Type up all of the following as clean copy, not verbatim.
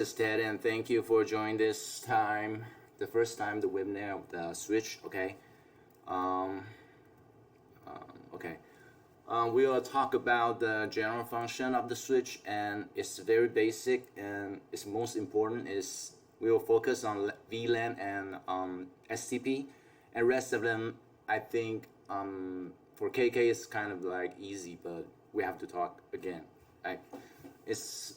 This is Ted, and thank you for joining this time, the first time the webinar of the switch. Okay, um, okay. We will talk about the general function of the switch, and it's very basic, and its most important is we will focus on VLAN and STP, and rest of them I think for KK it's kind of like easy, but we have to talk again. Right? It's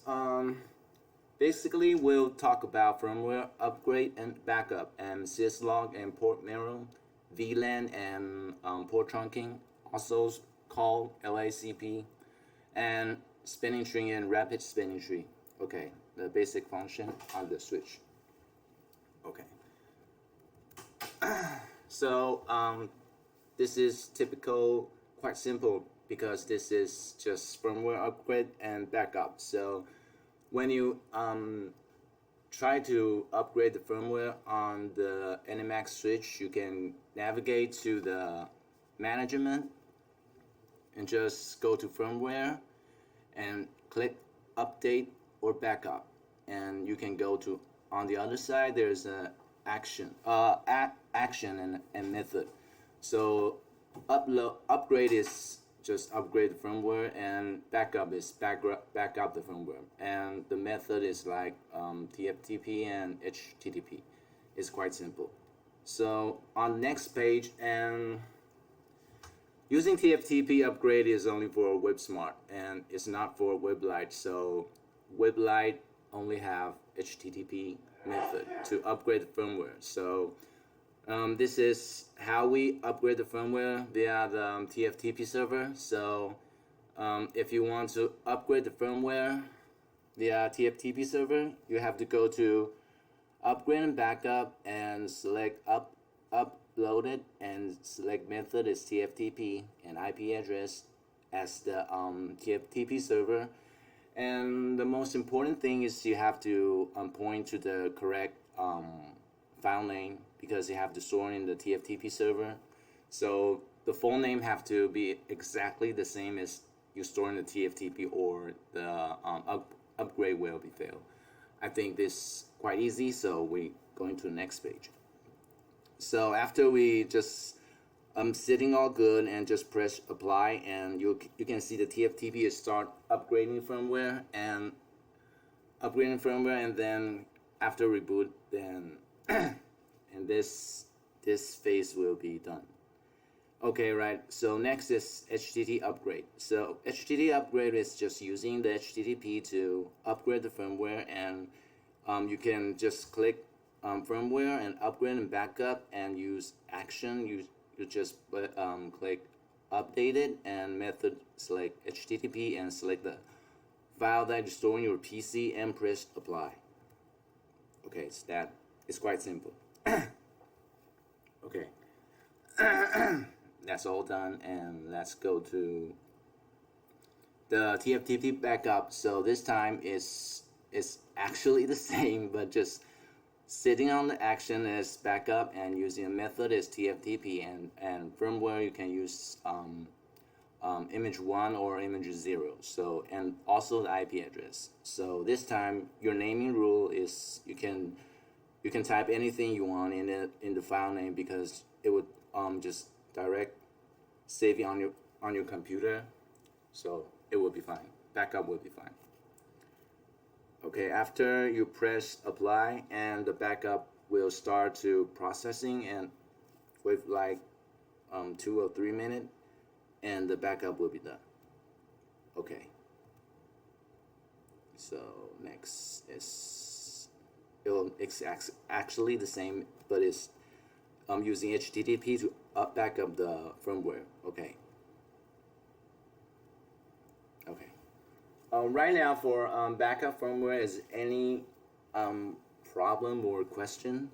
Basically, we'll talk about firmware upgrade and backup, and SysLog and port mirror, VLAN and port trunking, also called LACP, and spinning tree and rapid spinning tree. Okay, the basic function of the switch. Okay. So this is typical, quite simple because this is just firmware upgrade and backup. So when you try to upgrade the firmware on the EDIMAX switch, you can navigate to the management and just go to firmware and click update or backup, and you can go to on the other side there's a action and method. So upgrade is just upgrade the firmware, and backup is back up the firmware, and the method is like TFTP and HTTP. It's quite simple. So on the next page, and using TFTP upgrade is only for WebSmart and it's not for WebLite. So WebLite only have HTTP method to upgrade the firmware. So this is how we upgrade the firmware via the TFTP server. So if you want to upgrade the firmware via TFTP server, you have to go to upgrade and backup and select upload it, and select method is TFTP and IP address as the TFTP server. And the most important thing is you have to point to the correct file name, because you have to store in the TFTP server. So the full name have to be exactly the same as you store in the TFTP, or the upgrade will be failed. I think this is quite easy, so we go into the next page. So after we just sitting all good and just press apply, and you can see the TFTP is start upgrading firmware, and then after reboot, then and this phase will be done. Okay, right. So next is HTTP upgrade. So HTTP upgrade is just using the HTTP to upgrade the firmware, and you can just click firmware and upgrade and backup and use action. You just click update it, and method select HTTP and select the file that you store in your PC and press apply. Okay, so that is quite simple. Okay. That's all done, and let's go to the TFTP backup. So this time is actually the same, but just sitting on the action is backup, and using a method is TFTP, and firmware you can use image 1 or image 0. So, and also the IP address. So this time your naming rule is you can type anything you want in the file name, because it would just direct save it on your computer, so it will be fine. Backup will be fine. Okay, after you press apply, and the backup will start to processing, and with like 2 or 3 minutes, and the backup will be done. Okay. So next is it's actually the same, but it's using HTTP to back up the firmware. Okay. Okay. Right now for backup firmware, is any problem or question?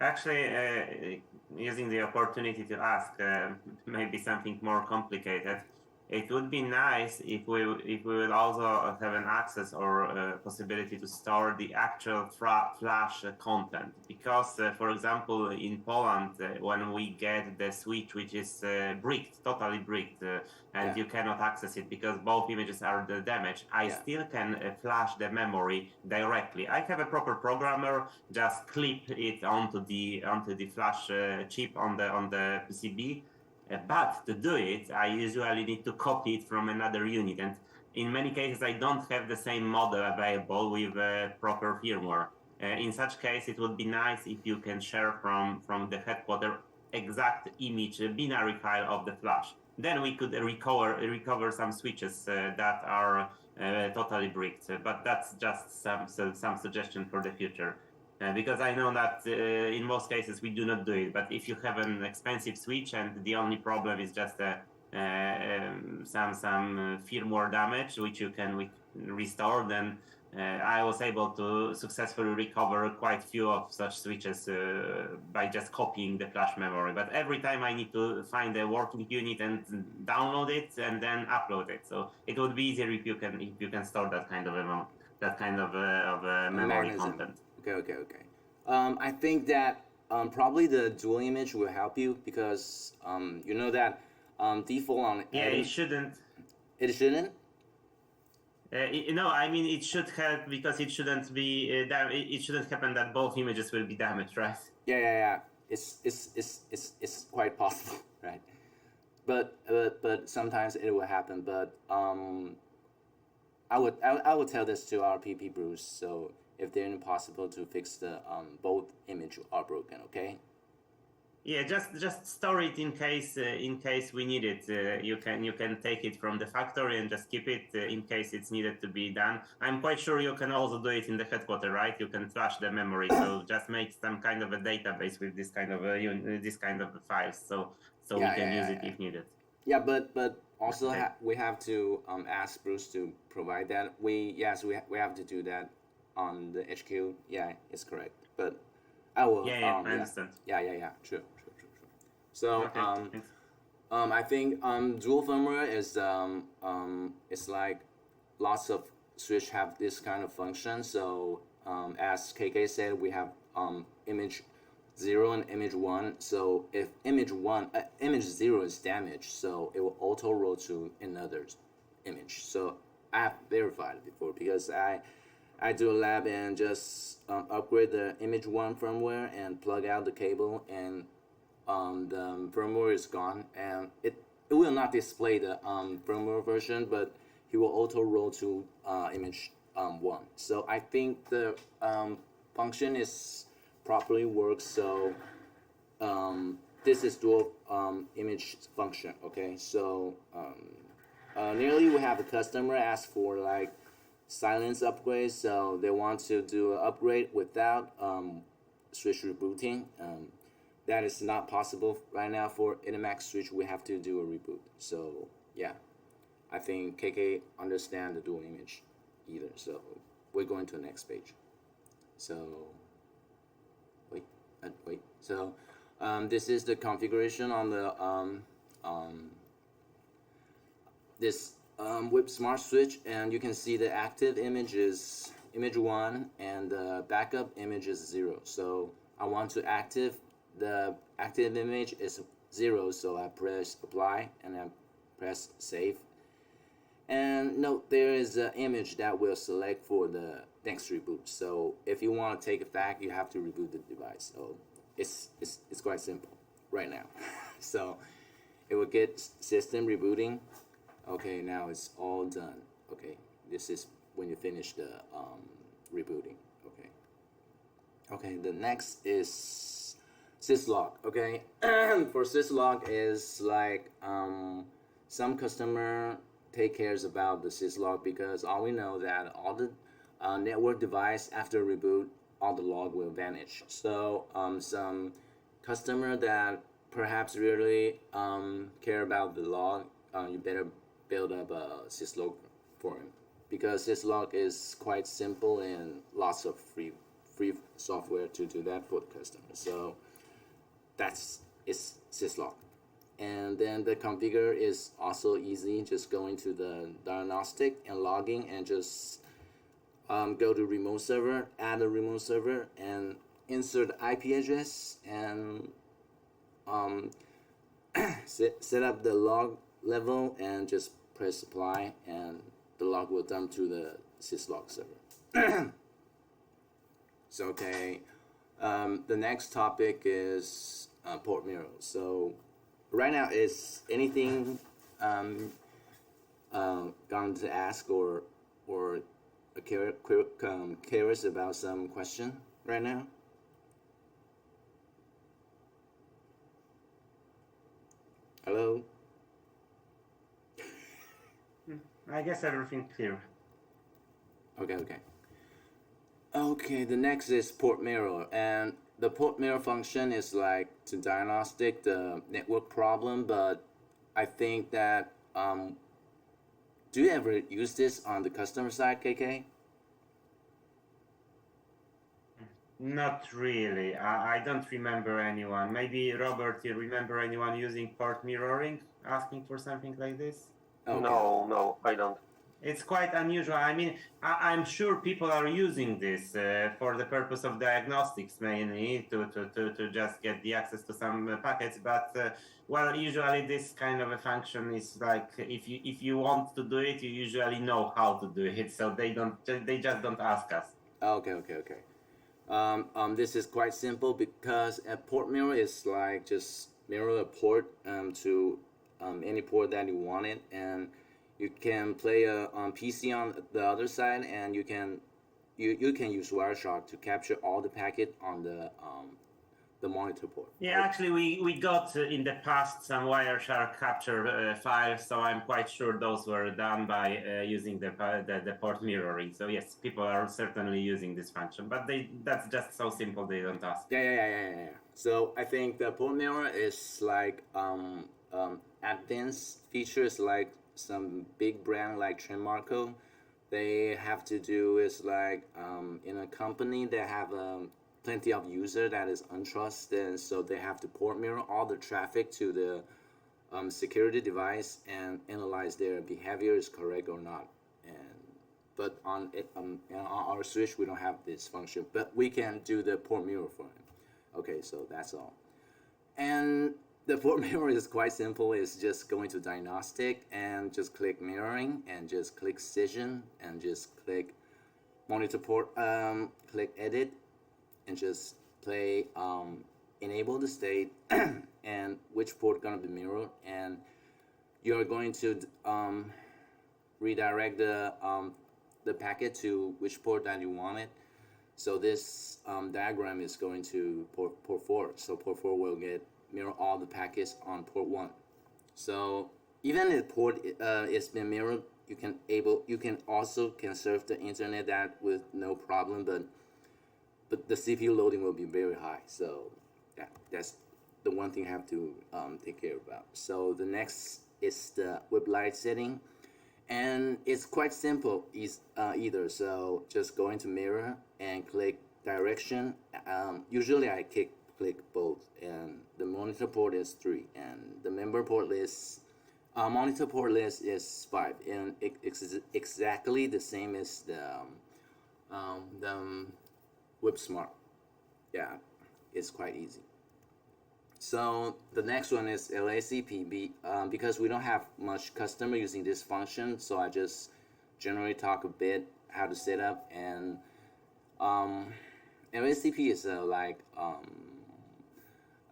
Actually, using the opportunity to ask maybe something more complicated. It would be nice if we would also have an access or possibility to store the actual flash content, because for example in Poland when we get the switch which is bricked, totally bricked, and Yeah, you cannot access it because both images are damaged, I yeah, still can flash the memory directly. I have a proper programmer, just clip it onto the flash chip on the PCB. But to do it, I usually need to copy it from another unit. And in many cases, I don't have the same model available with proper firmware. In such case, it would be nice if you can share from the headquarter exact image, binary file of the flash. Then we could recover some switches that are totally bricked. But that's just some suggestion for the future. Because I know that in most cases we do not do it. But if you have an expensive switch and the only problem is just some firmware damage which you can restore, then I was able to successfully recover quite few of such switches by just copying the flash memory. But every time I need to find a working unit and download it and then upload it. So it would be easier if you can store that kind of amount, that kind of a memory mechanism. content. Okay. I think that probably the dual image will help you because you know that default on Yeah, it shouldn't. it shouldn't. No, I mean it should help because it shouldn't be it shouldn't happen that both images will be damaged, right? Yeah. It's quite possible, right? But sometimes it will happen. But I would tell this to our PP Bruce. So if they're impossible to fix the both image are broken, okay? Yeah, just store it in case we need it. You can take it from the factory and just keep it in case it's needed to be done. I'm quite sure you can also do it in the headquarter, right? You can flash the memory, so just make some kind of a database with this kind of this kind of files, so we can use it if needed. Yeah, but also Okay. we have to ask Bruce to provide that. We have to do that on the HQ. Yeah, it's correct. But I will Yeah, I understand. yeah. True. So Okay, thanks. I think dual firmware is it's like lots of switch have this kind of function. So as KK said, we have image 0 and image 1. So if image 0 is damaged, so it will auto roll to another image. So I have verified it before because I do a lab and just upgrade the image 1 firmware and plug out the cable, and the firmware is gone, and it will not display the firmware version, but he will auto roll to image 1. So I think the function is properly works. So this is dual image function. Okay, so nearly we have a customer ask for like silence upgrade, so they want to do an upgrade without switch rebooting. That is not possible right now for EDIMAX switch. We have to do a reboot. So yeah, I think KK understand the dual image either. So we're going to the next page. So wait. So this is the configuration on the this Whip Smart Switch, and you can see the active image is image 1 and the backup image is 0. So I want to active the active image is 0, so I press apply and I press save. And note there is an image that will select for the next reboot. So if you want to take it back, you have to reboot the device. So it's quite simple right now. So it will get system rebooting. Okay, now it's all done. Okay, this is when you finish the rebooting. Okay, the next is SysLog. Okay, for SysLog is like some customer take cares about the syslog because all we know that all the network device after reboot, all the log will vanish. So some customer that perhaps really care about the log, you better build up a syslog for him because syslog is quite simple and lots of free software to do that for the customer. So that's it's syslog. And then the configure is also easy. Just go into the diagnostic and logging and just go to remote server, add a remote server, and insert the IP address and um, set up the log level and just press apply, and the log will dump to the SysLog server. So okay, the next topic is port mirror. So right now, is anything going to ask or curious about some question right now? Hello? I guess everything clear. Okay. Okay, the next is port mirror, and the port mirror function is like to diagnostic the network problem, but I think that do you ever use this on the customer side, KK? Not really. I don't remember anyone. Maybe Robert, you remember anyone using port mirroring, asking for something like this? Okay. No, I don't. It's quite unusual. I mean, I'm sure people are using this for the purpose of diagnostics mainly to just get the access to some packets. But well, usually this kind of a function is like if you want to do it, you usually know how to do it. So they just don't ask us. Okay. This is quite simple because a port mirror is like just mirror a port to any port that you want it, and you can play a PC on the other side, and you can use Wireshark to capture all the packet on the monitor port. Yeah, actually, we got in the past some Wireshark capture files, so I'm quite sure those were done by using the port mirroring. So yes, people are certainly using this function, but that's just so simple they don't ask. Yeah. So I think the port mirror is like advanced features like some big brand like Trendmarco. They have to do is like in a company they have plenty of user that is untrusted, and so they have to port mirror all the traffic to the security device and analyze their behavior is correct or not. But on our switch we don't have this function, but we can do the port mirror for him. Okay, so that's all. And the port mirror is quite simple. It's just going to diagnostic and just click mirroring and just click session and just click monitor port, click edit and just play enable the state and which port gonna be mirrored, and you're going to redirect the packet to which port that you want it. So this diagram is going to port 4. So port 4 will get mirror all the packets on port 1. So even if port is been mirrored, you can also serve the internet that with no problem, but the CPU loading will be very high. So that's the one thing you have to take care about. So the next is the web light setting, and it's quite simple either. So just go into mirror and click direction. Usually I click both, and the monitor port is 3, and the member port list monitor port list is 5, and it's exactly the same as the WebSmart. Yeah, it's quite easy. So the next one is LACP. Because we don't have much customer using this function, so I just generally talk a bit how to set up. And LACP is like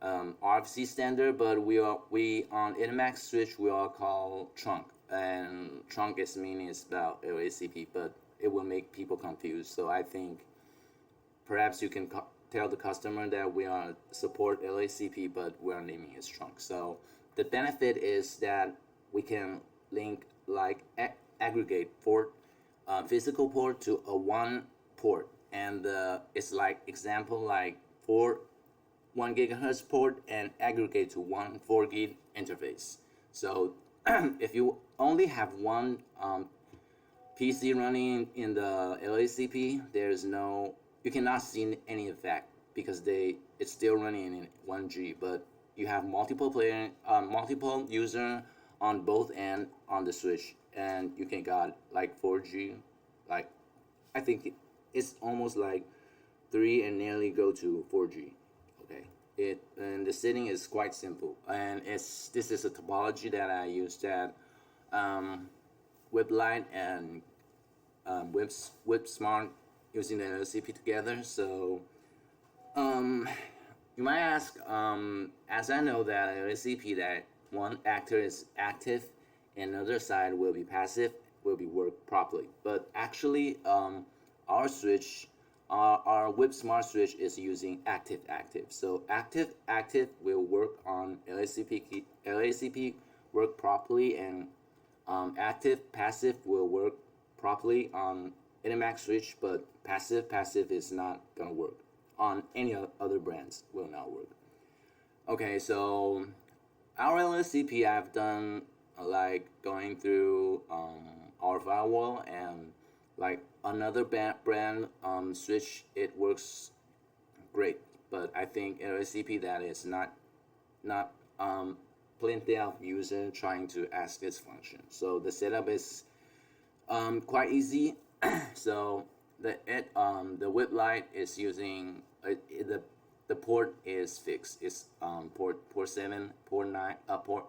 RFC standard, but we on EDIMAX switch we all call trunk, and trunk is meaning is about LACP, but it will make people confused. So I think perhaps you can tell the customer that we are support LACP, but we are naming it trunk. So the benefit is that we can link like aggregate port, physical port to a one port, and it's like example like 1 gigahertz port and aggregate to 1 4 gig interface. So if you only have one PC running in the LACP, you cannot see any effect because it's still running in 1G. But you have multiple multiple user on both end on the switch, and you can got like 4G, like I think it's almost like 3 and nearly go to 4G. Okay, it and the setting is quite simple, and this is a topology that I used at um, WebLight and Web Smart using the LACP together. So um, you might ask, as I know that LACP that one actor is active and another side will be passive, will be work properly. But actually, our switch, our Web Smart switch is using active active. So active will work on LACP work properly, and active passive will work properly on EDIMAX switch, but passive is not gonna work on any other brands, will not work. Okay, so our LACP I've done like going through our firewall, and like another brand switch, it works great, but I think LACP that is not plenty of user trying to ask this function. So the setup is quite easy. So the web light is using the port is fixed. It's port 7, port 9, port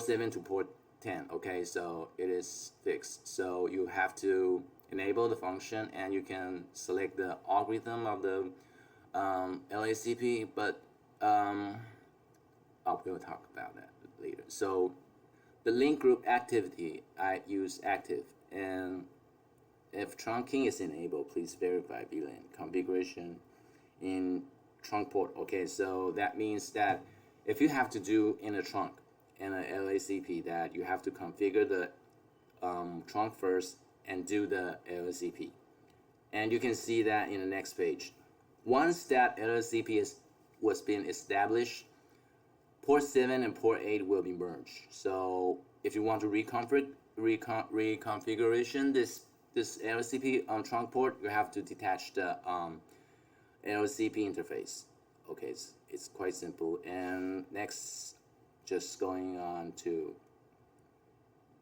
7 to port 10. Okay, so it is fixed. So you have to enable the function, and you can select the algorithm of the LACP, but we'll talk about that later. So the link group activity, I use active, and if trunking is enabled, please verify VLAN configuration in trunk port. Okay, so that means that if you have to do in a trunk in a LACP, that you have to configure the trunk first and do the LACP. And you can see that in the next page. Once that LACP was being established, port 7 and port 8 will be merged. So if you want to reconfiguration this LACP on trunk port, you have to detach the LACP interface. Okay, it's quite simple. And next, just going on to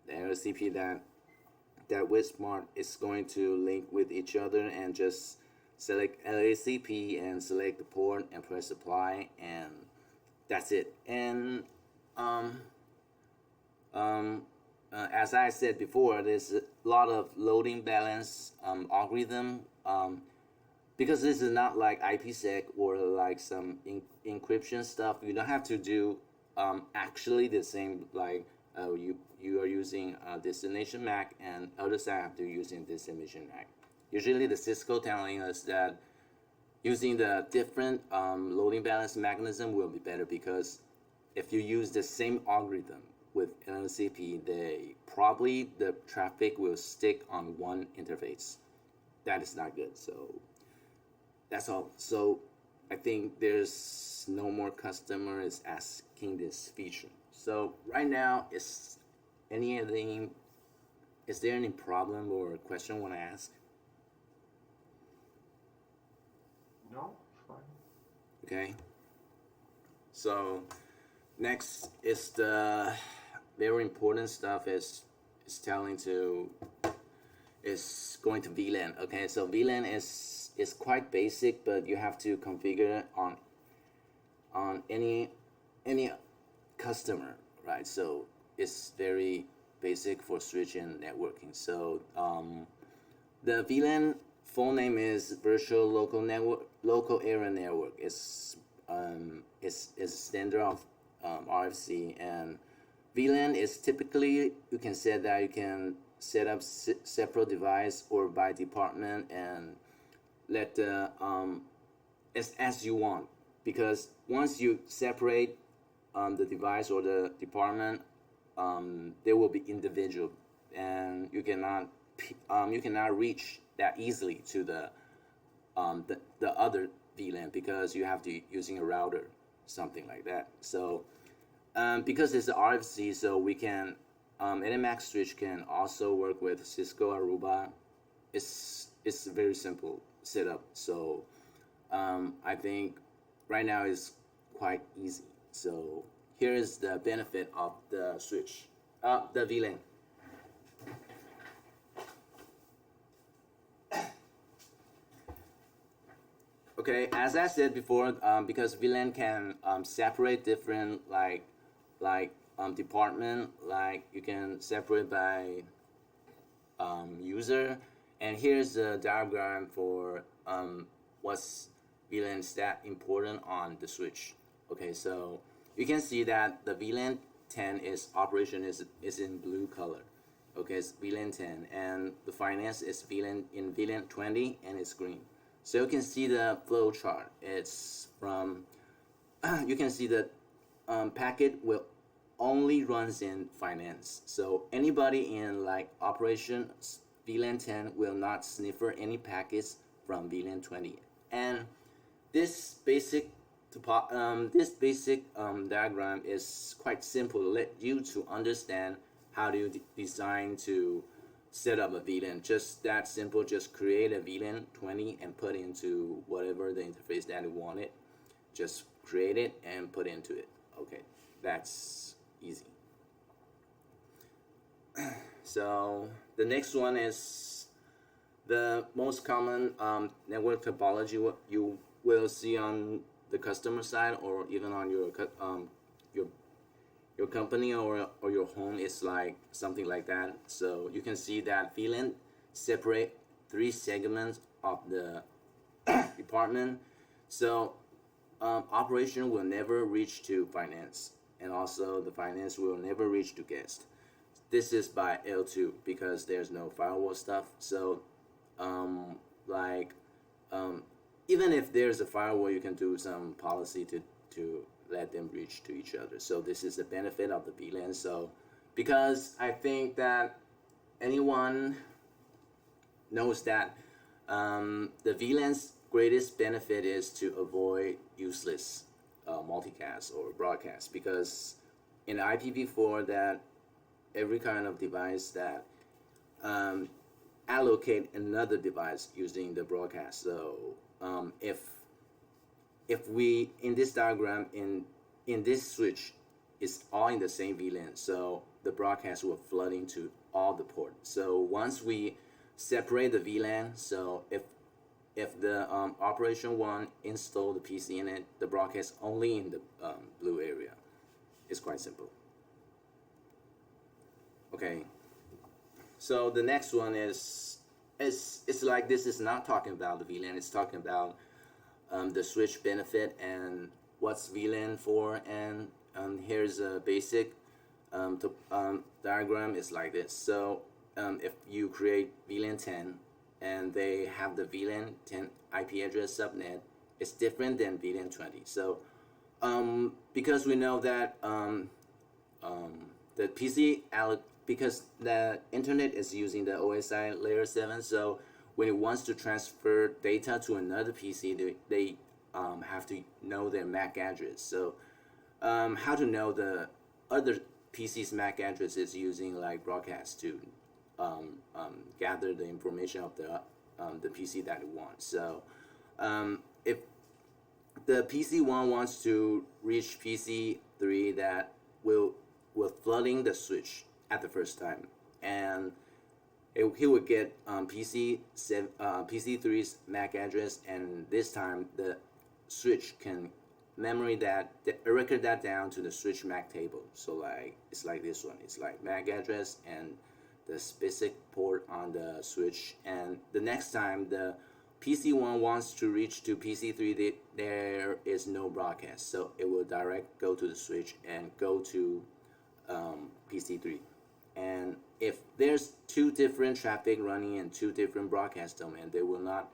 the LACP that with Smart is going to link with each other, and just select LACP and select the port and press apply, and that's it. And as I said before, there's a lot of loading balance algorithm, because this is not like IPsec or like some encryption stuff. You don't have to do actually the same, like you are using destination MAC, and other side have to using destination MAC. Usually the Cisco telling us that using the different loading balance mechanism will be better, because if you use the same algorithm with LACP, the traffic will stick on one interface. That is not good. So that's all. So I think there's no more customer is asking this feature. So right now, is there any problem or question you want to ask? No, fine. Okay. So next is the very important stuff is going to VLAN. Okay, so VLAN is quite basic, but you have to configure it on any customer, right? So it's very basic for switching and networking. So the VLAN full name is Virtual Local Area Network. It's standard of RFC, and VLAN is typically you can set up separate device or by department, and let the as you want, because once you separate the device or the department, they will be individual, and you cannot reach that easily to the other VLAN, because you have to using a router, something like that. So because it's the RFC, so we can EDIMAX switch can also work with Cisco Aruba. It's a very simple setup. So I think right now is quite easy. So here is the benefit of the switch, the VLAN. Okay, as I said before, because VLAN can separate different department, like you can separate by user, and here's the diagram for what's VLAN stat important on the switch. Okay, so you can see that the VLAN 10 is operation is in blue color. Okay, it's VLAN 10, and the finance is VLAN 20, and it's green. So you can see the flow chart. It's from you can see that packet will only runs in finance. So anybody in like operations VLAN 10 will not sniffer any packets from VLAN 20. And this basic diagram is quite simple to let you to understand how do you design to set up a VLAN. Just that simple. Just create a VLAN 20 and put into whatever the interface that you want it. Just create it and put into it. Okay, that's easy. So the next one is the most common network topology what you will see on the customer side or even on your company or your home is like something like that. So you can see that VLAN separate 3 segments of the department. So operation will never reach to finance, and also the finance will never reach to guest. This is by L2 because there's no firewall stuff. So even if there's a firewall, you can do some policy to let them reach to each other. So this is the benefit of the VLAN. So because I think that anyone knows that the VLAN's greatest benefit is to avoid useless multicast or broadcast, because in IPv4 that every kind of device that allocate another device using the broadcast. So if we in this diagram in this switch is all in the same VLAN, so the broadcast will flood into all the ports. So once we separate the VLAN, so if the operation 1 install the PC in it, the broadcast only in the blue area. It's quite simple. Okay, so the next one is it's like this is not talking about the VLAN. It's talking about the switch benefit and what's VLAN for. And here's a basic diagram. Is like this. So if you create VLAN 10 and they have the VLAN 10 IP address subnet, it's different than VLAN 20. So because we know that the PC because the internet is using the OSI layer 7, so when it wants to transfer data to another PC, they have to know their MAC address. So how to know the other PC's MAC address is using like broadcast to gather the information of the PC that it wants. So if the PC1 wants to reach PC3, that will flooding the switch at the first time, and he would get PC3's MAC address, and this time the switch can record that down to the switch MAC table. So like it's like this one. It's like MAC address and the specific port on the switch, and the next time the PC1 wants to reach to PC3, there is no broadcast, so it will direct go to the switch and go to PC3. And if there's 2 different traffic running in 2 different broadcast domains, they will not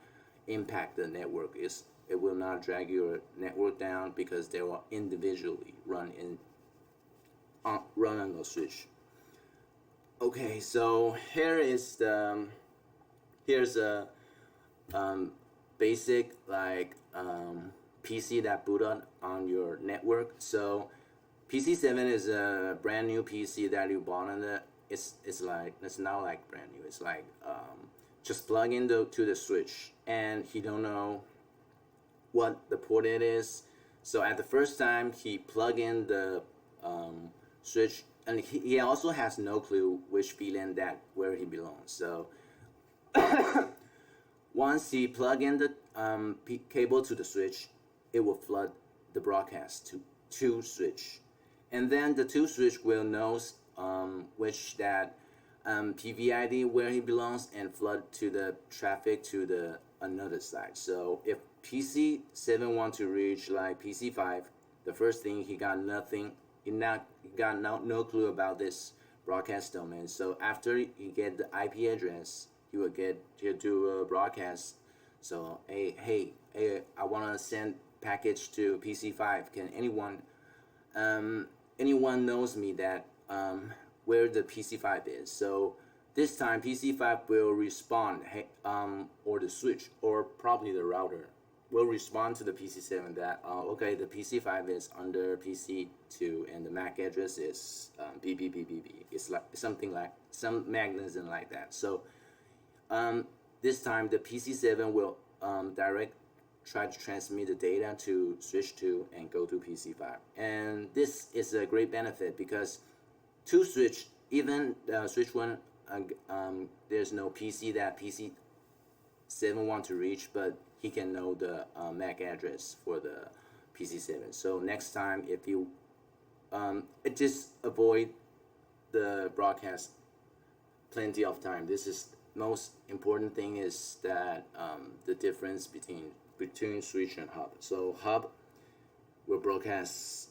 impact the network. It will not drag your network down because they will individually run on the switch. Okay, so here's a basic like PC that boot on your network. So PC7 is a brand new PC that you bought on the. It's not like brand new. It's like just plug to the switch, and he don't know what the port it is. So at the first time he plug in the switch, and he also has no clue which VLAN that where he belongs. So once he plug in the cable to the switch, it will flood the broadcast to switch, and then the two switch will know which that PVID where he belongs and flood to the traffic to the another side. So if PC7 want to reach like PC5, the first thing he got nothing, he got no clue about this broadcast domain. So after he get the IP address, he'll do a broadcast. So hey, I wanna send package to PC5. Can anyone knows me that where the PC5 is? So this time PC5 will respond, hey, or the switch, or probably the router will respond to the PC7 that okay, the PC5 is under PC2 and the MAC address is BBBBB. It's like something like some mechanism like that. So this time the PC7 will try to transmit the data to switch 2 and go to PC5. And this is a great benefit because two switch, even switch 1, there's no PC that PC7 want to reach, but he can know the MAC address for the PC7. So next time if you just avoid the broadcast plenty of time. This is most important thing is that the difference between switch and hub. So hub will broadcast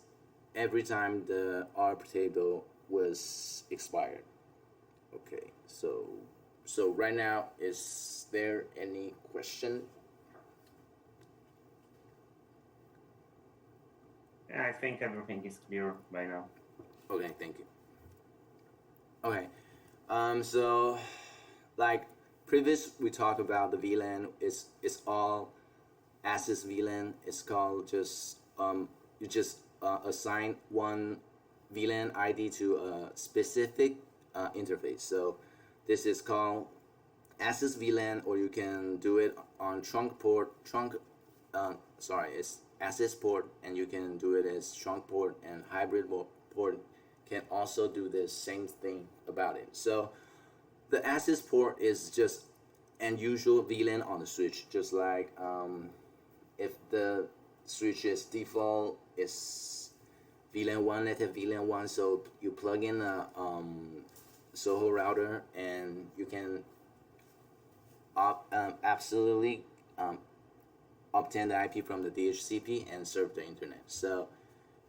every time the ARP table was expired. Okay, so right now, is there any question? I think everything is clear by now. Okay, thank you. Okay, so like previous we talked about the VLAN is all access VLAN. It's called just you just assign one VLAN ID to a specific interface. So this is called access VLAN, or you can do it on it's access port, and you can do it as trunk port, and hybrid port can also do the same thing about it. So the access port is just an usual VLAN on the switch, just like if the switch is default, it's VLAN 1, native VLAN 1, so you plug in a Soho router and you can absolutely obtain the IP from the DHCP and serve the internet. So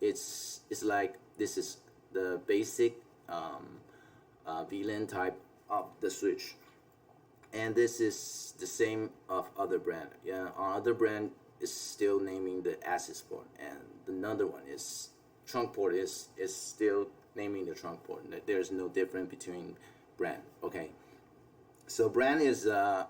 it's like this is the basic VLAN type of the switch, and this is the same of other brand. Yeah, on other brand is still naming the access port, and another one is trunk port is still naming the trunk port. There's no difference between brand. Okay, so brand is the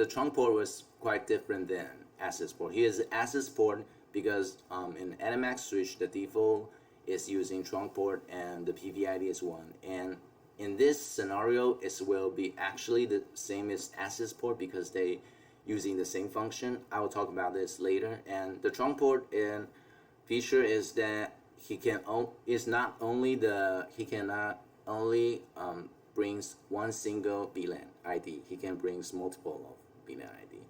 trunk port was quite different than access port. Here's the access port because in EDIMAX switch the default is using trunk port and the PVID is 1, and in this scenario it will be actually the same as access port because they using the same function. I will talk about this later. And the trunk port in feature is that he cannot only brings one single VLAN ID. He can bring multiple of VLAN ID.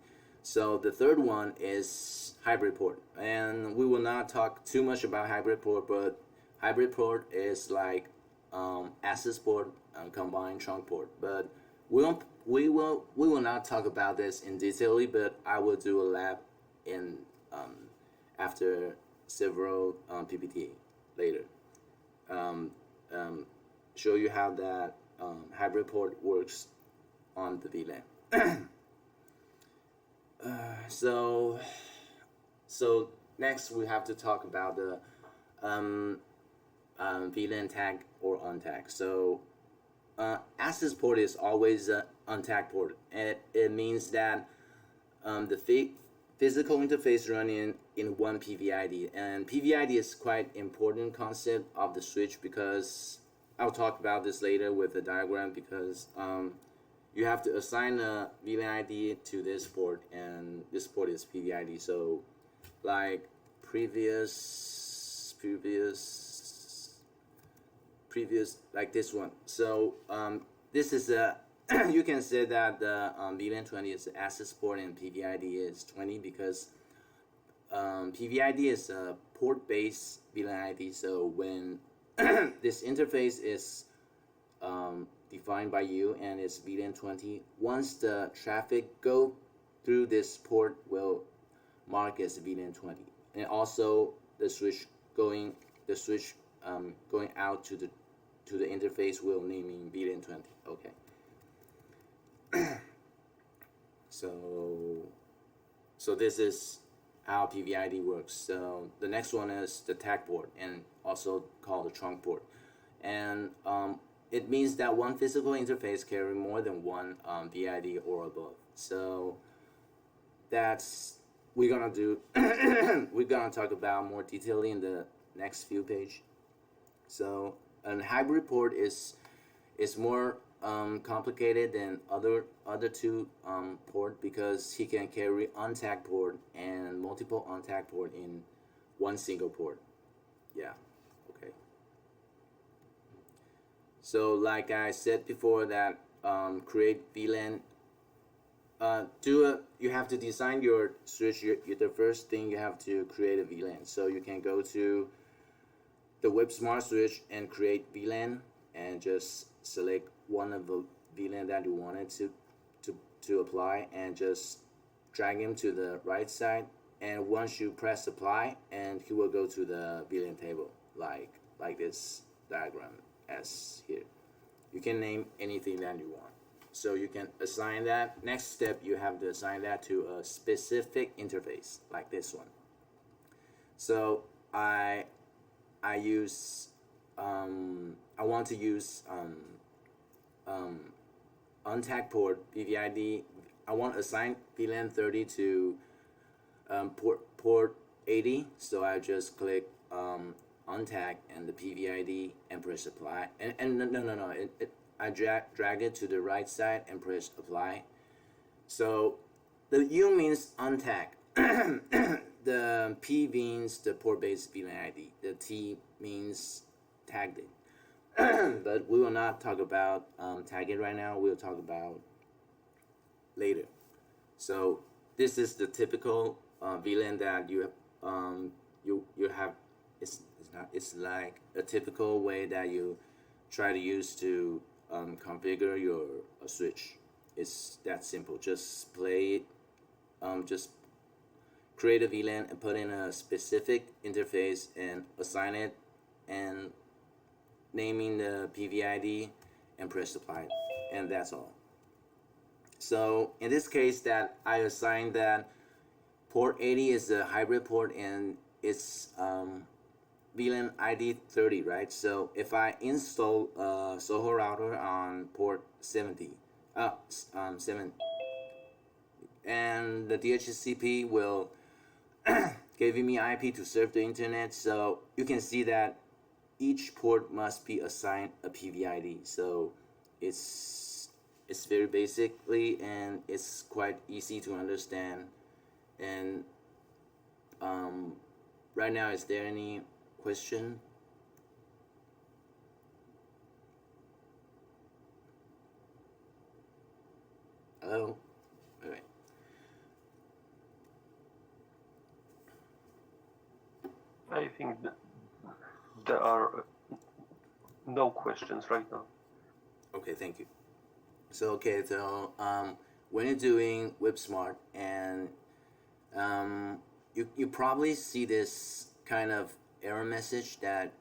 So the third one is hybrid port, and we will not talk too much about hybrid port, but hybrid port is like access port combined trunk port. But we will not talk about this in detail, but I will do a lab in after several PPT later. Show you how that hybrid port works on the VLAN. So next we have to talk about the VLAN tag or untag. So access port is always an untag port, and it means that the physical interface running in one PVID, and PVID is quite important concept of the switch because I'll talk about this later with the diagram, because you have to assign a VLAN ID to this port, and this port is PVID. So like previous like this one. So this is a you can say that the VLAN 20 is the access port and PVID is 20 because PVID is a port-based VLAN ID. So when this interface is defined by you and it's VLAN 20, once the traffic go through this port will mark as VLAN 20, and also the switch going out to the interface will naming VLAN 20. Okay. So this is how PVID works. So the next one is the tag port, and also called the trunk port, and it means that one physical interface carry more than one VID or above. So that's we're gonna do. We're gonna talk about more detailedly in the next few page. So a hybrid port is more complicated than other two port because he can carry untagged port and multiple untagged port in one single port. Yeah. Okay. So like I said before, that create VLAN. You have to design your switch. The first thing you have to create a VLAN. So you can go to the Web Smart Switch and create VLAN, and just select one of the VLAN that you wanted to apply, and just drag him to the right side. And once you press apply, and he will go to the VLAN table like this diagram as here. You can name anything that you want. So you can assign that. Next step, you have to assign that to a specific interface like this one. So I want to use untagged port PVID. I want to assign VLAN 30 to port 80. So I just click untag and the PVID and press apply. And no. I drag it to the right side and press apply. So the U means untag. The P means the port-based VLAN ID. The T means tagged it. But we will not talk about tag it right now. We'll talk about later. So this is the typical VLAN that you have. It's like a typical way that you try to use to configure your switch. It's that simple. Just play it. Just create a VLAN and put in a specific interface and assign it and naming the PVID and press apply, and that's all. So in this case, that I assigned that port 80 is a hybrid port and it's VLAN ID 30, right? So if I install a Soho router on port 70, and the DHCP will give me IP to serve the internet. So you can see that each port must be assigned a PVID. So it's very basically, and it's quite easy to understand. And right now, is there any question? Hello? Okay. I think that there are no questions right now. Okay, thank you. So when you're doing WebSmart, and you probably see this kind of error message that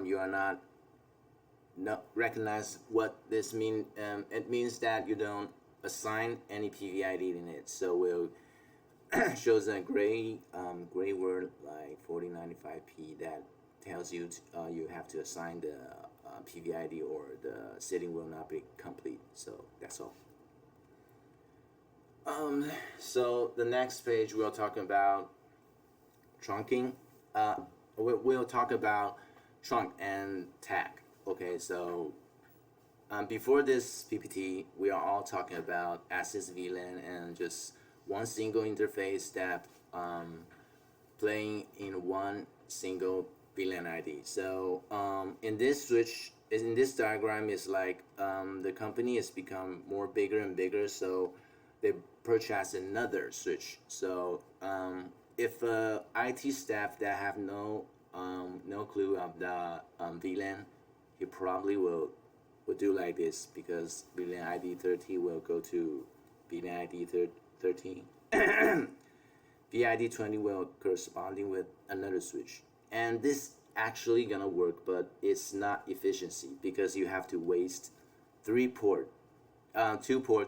you are not recognize what this mean. It means that you don't assign any PVID in it. So we'll shows a gray word like 4095P that tells you you have to assign the PVID or the setting will not be complete. So that's all. So the next page we'll talk about trunking. We'll talk about trunk and tag. Okay, so before this PPT, we are all talking about access VLAN and just one single interface that playing in one single VLAN ID. So in this switch, in this diagram, is like the company has become more bigger and bigger, so they purchase another switch. So if IT staff that have no clue of the VLAN, he probably will do like this, because VLAN ID 30 will go to VLAN ID 13. VID 20 will corresponding with another switch, and this actually gonna work, but it's not efficiency, because you have to waste 2 port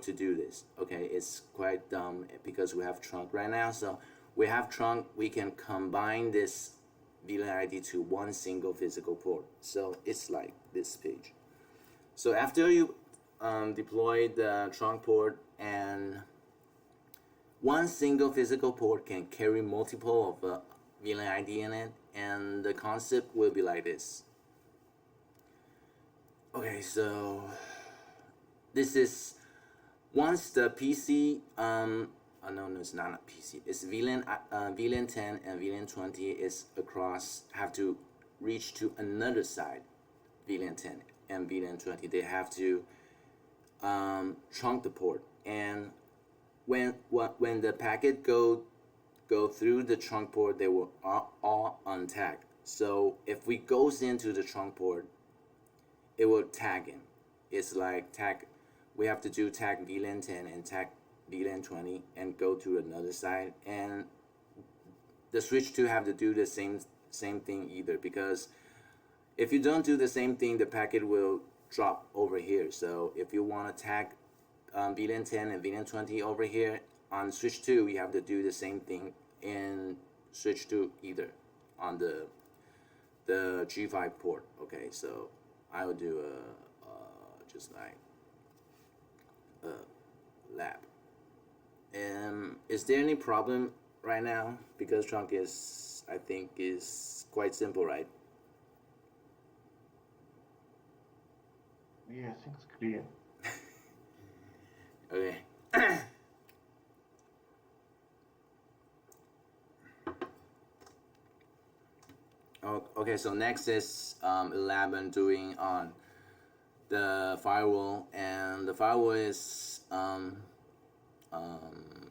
to do this. Okay, it's quite dumb, because we have trunk right now. So we have trunk, we can combine this VLAN ID to one single physical port. So it's like this page. So after you deploy the trunk port, and one single physical port can carry multiple of VLAN ID in it, and the concept will be like this. Okay, so this is once the PC no, it's not a PC. It's VLAN 10 and VLAN 20 is across, have to reach to another side, VLAN 10 and VLAN 20. They have to trunk the port, and when the packet go through the trunk port, they will all untag. So if we goes into the trunk port, it will tag in. It's like tag. We have to do tag VLAN 10 and tag VLAN 20 and go to another side, and the switch 2 have to do the same thing either, because if you don't do the same thing, the packet will drop over here. So if you want to tag VLAN 10 and VLAN 20 over here on switch 2, you have to do the same thing in switch 2 either on the G5 port. Okay, so I will do just like a lab. Is there any problem right now? Because trunk is, I think, is quite simple, right? Yeah, I think it's clear. Okay. Okay, so next is 11 doing on the firewall, and the firewall is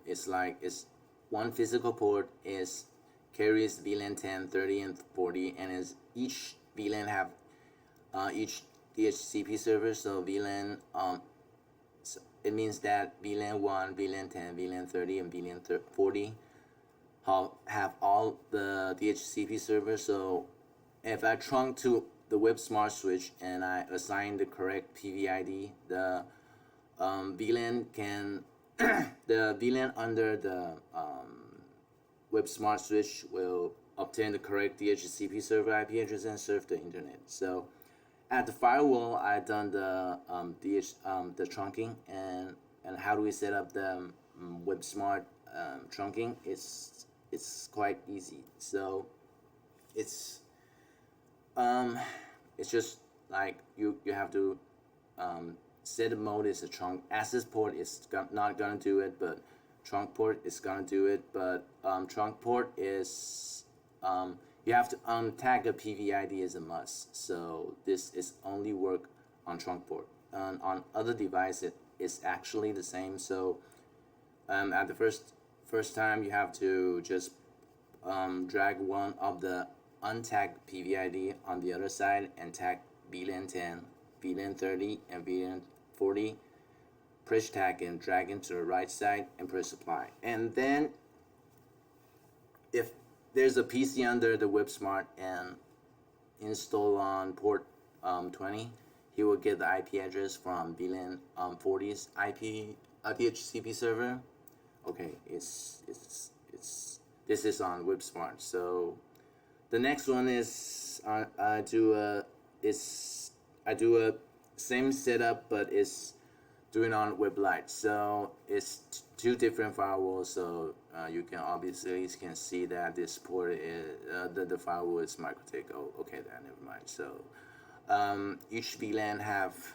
it's like it's one physical port is carries VLAN 10, 30, and 40, and is each VLAN have each DHCP server. So VLAN so it means that VLAN 1, VLAN 10, VLAN 30, and VLAN 40 have all the DHCP servers. So if I trunk to the Web Smart Switch and I assign the correct PVID, the VLAN can the VLAN under the Web Smart Switch will obtain the correct DHCP server IP address and serve the internet. So at the firewall, I done the the trunking, and how do we set up the Web Smart trunking? It's quite easy. So it's just like you have to set mode is a trunk. Access port is not gonna do it, but trunk port is gonna do it. But trunk port is you have to untag a PVID as a must. So this is only work on trunk port. On other devices, it's actually the same. So at the first time, you have to just drag one of the untagged PVID on the other side and tag VLAN 10, VLAN 30, and VLAN 40. Press tag and drag into the right side and press apply. And then if there's a PC under the WebSmart and install on port 20, he will get the IP address from VLAN 40's IP DHCP server. Okay, this is on WebSmart. So the next one is I do a same setup, but it's doing on WebLite. So it's two different firewalls. So you can obviously see that this port is the firewall is MikroTik. Oh, okay, then never mind. So each VLAN have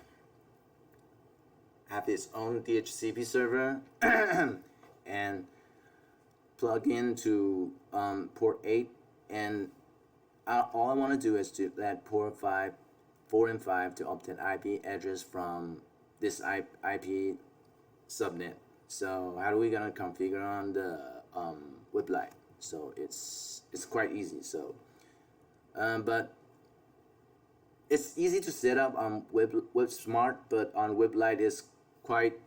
its own DHCP server, and plug into port 8, and all I want to do is to let port 4 and 5 to obtain IP address from this IP subnet. So how are we gonna configure on the web light? So it's quite easy. So but it's easy to set up on web smart, but on web light is quite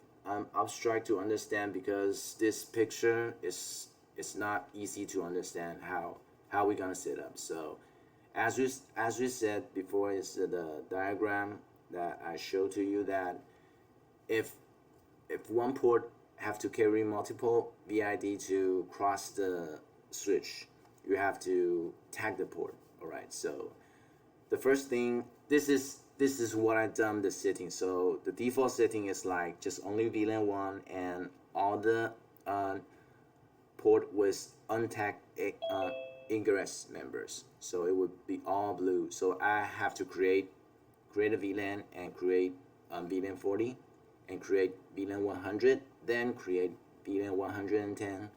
abstract to understand, because this picture is not easy to understand how we're gonna set up. So as we said before, is the diagram that I showed to you, that if one port have to carry multiple VID to cross the switch, you have to tag the port. All right. So the first thing, this is what I done the setting. So the default setting is like just only VLAN 1 and all the port with untagged ingress members. So it would be all blue. So I have to create a VLAN and create VLAN 40 and create VLAN 100, then create VLAN 110,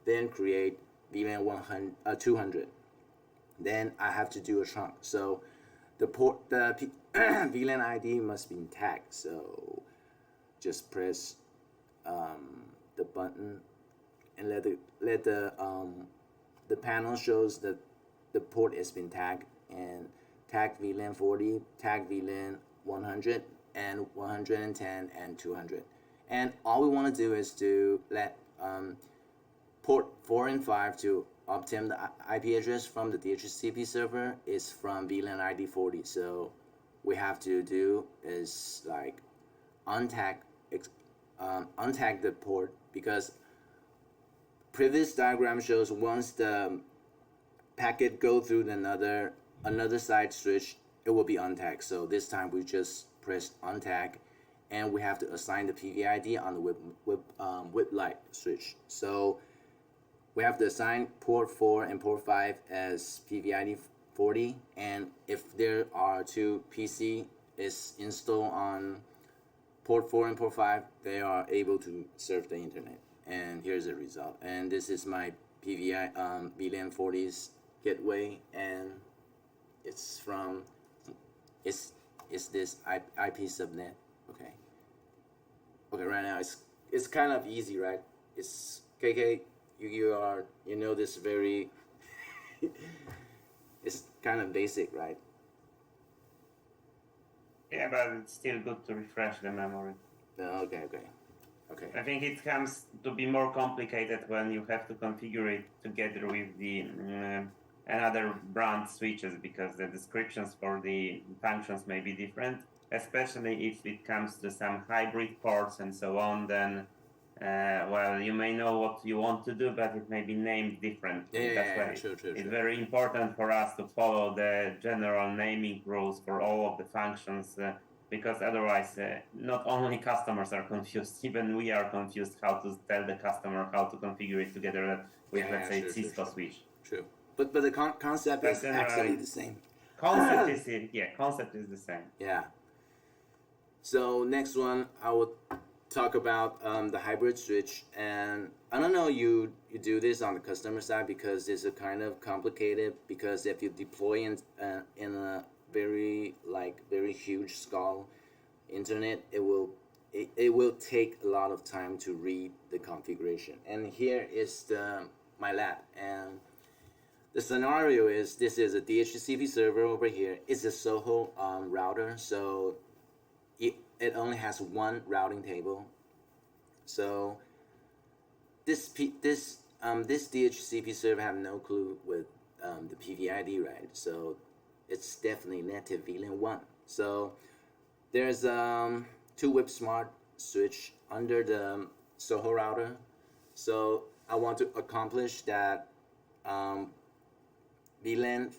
then create VLAN 200. Then I have to do a trunk. So the VLAN ID must be tagged. So just press the button and let the panel shows that the port has been tagged, and tag VLAN 40, tag VLAN 100 and 110 and 200. And all we want to do is to let port 4 and 5 to obtain the IP address from the DHCP server is from VLAN ID 40. So we have to do is like untag the port, because previous diagram shows once the packet go through another side switch, it will be untagged. So this time we just press untag, and we have to assign the PVID on the web light switch. So we have to assign port 4 and port 5 as PVID 40, and if there are two PC is installed on port 4 and port 5, they are able to serve the internet. And here's the result. And this is my VLAN 40's gateway, and it's from it's this IP subnet. Okay, right now it's kind of easy, right? It's KK. You know this very it's kind of basic, right? Yeah, but it's still good to refresh the memory. Okay. I think it comes to be more complicated when you have to configure it together with the another brand switches, because the descriptions for the functions may be different, especially if it comes to some hybrid ports and so on. Then well, you may know what you want to do, but it may be named different. That's why True. It's very important for us to follow the general naming rules for all of the functions, because otherwise not only customers are confused, even we are confused how to tell the customer how to configure it together with, let's say, Cisco switch. True. But the concept is actually the same. Concept is the same. Yeah. So next one, I will talk about the hybrid switch, and I don't know you do this on the customer side, because it's a kind of complicated, because if you deploy in a very huge scale internet, it will take a lot of time to read the configuration. And here is my lab, and the scenario is this is a DHCP server over here. It's a Soho router, so it only has one routing table. So this DHCP server have no clue with the PVID, right? So it's definitely native VLAN 1. So there's two web smart switch under the Soho router. So I want to accomplish that VLAN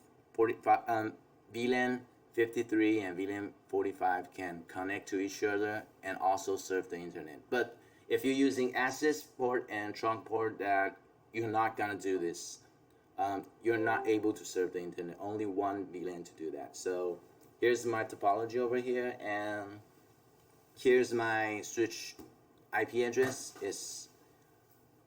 53 and VLAN 45 can connect to each other and also serve the internet. But if you're using access port and trunk port, that you're not gonna do this. You're not able to serve the internet. Only one VLAN to do that. So here's my topology over here, and here's my switch IP address. Is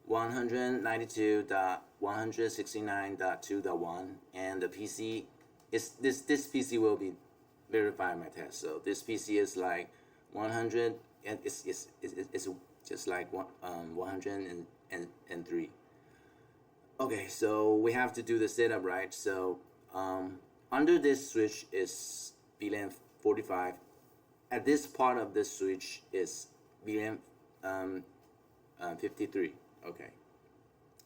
192.169.2.1, and the PC is this PC will be verified my test. So this PC is like 100, and it's just like 103. Okay, so we have to do the setup, right? So under this switch is VLAN 45. At this part of this switch is VLAN 53. Okay.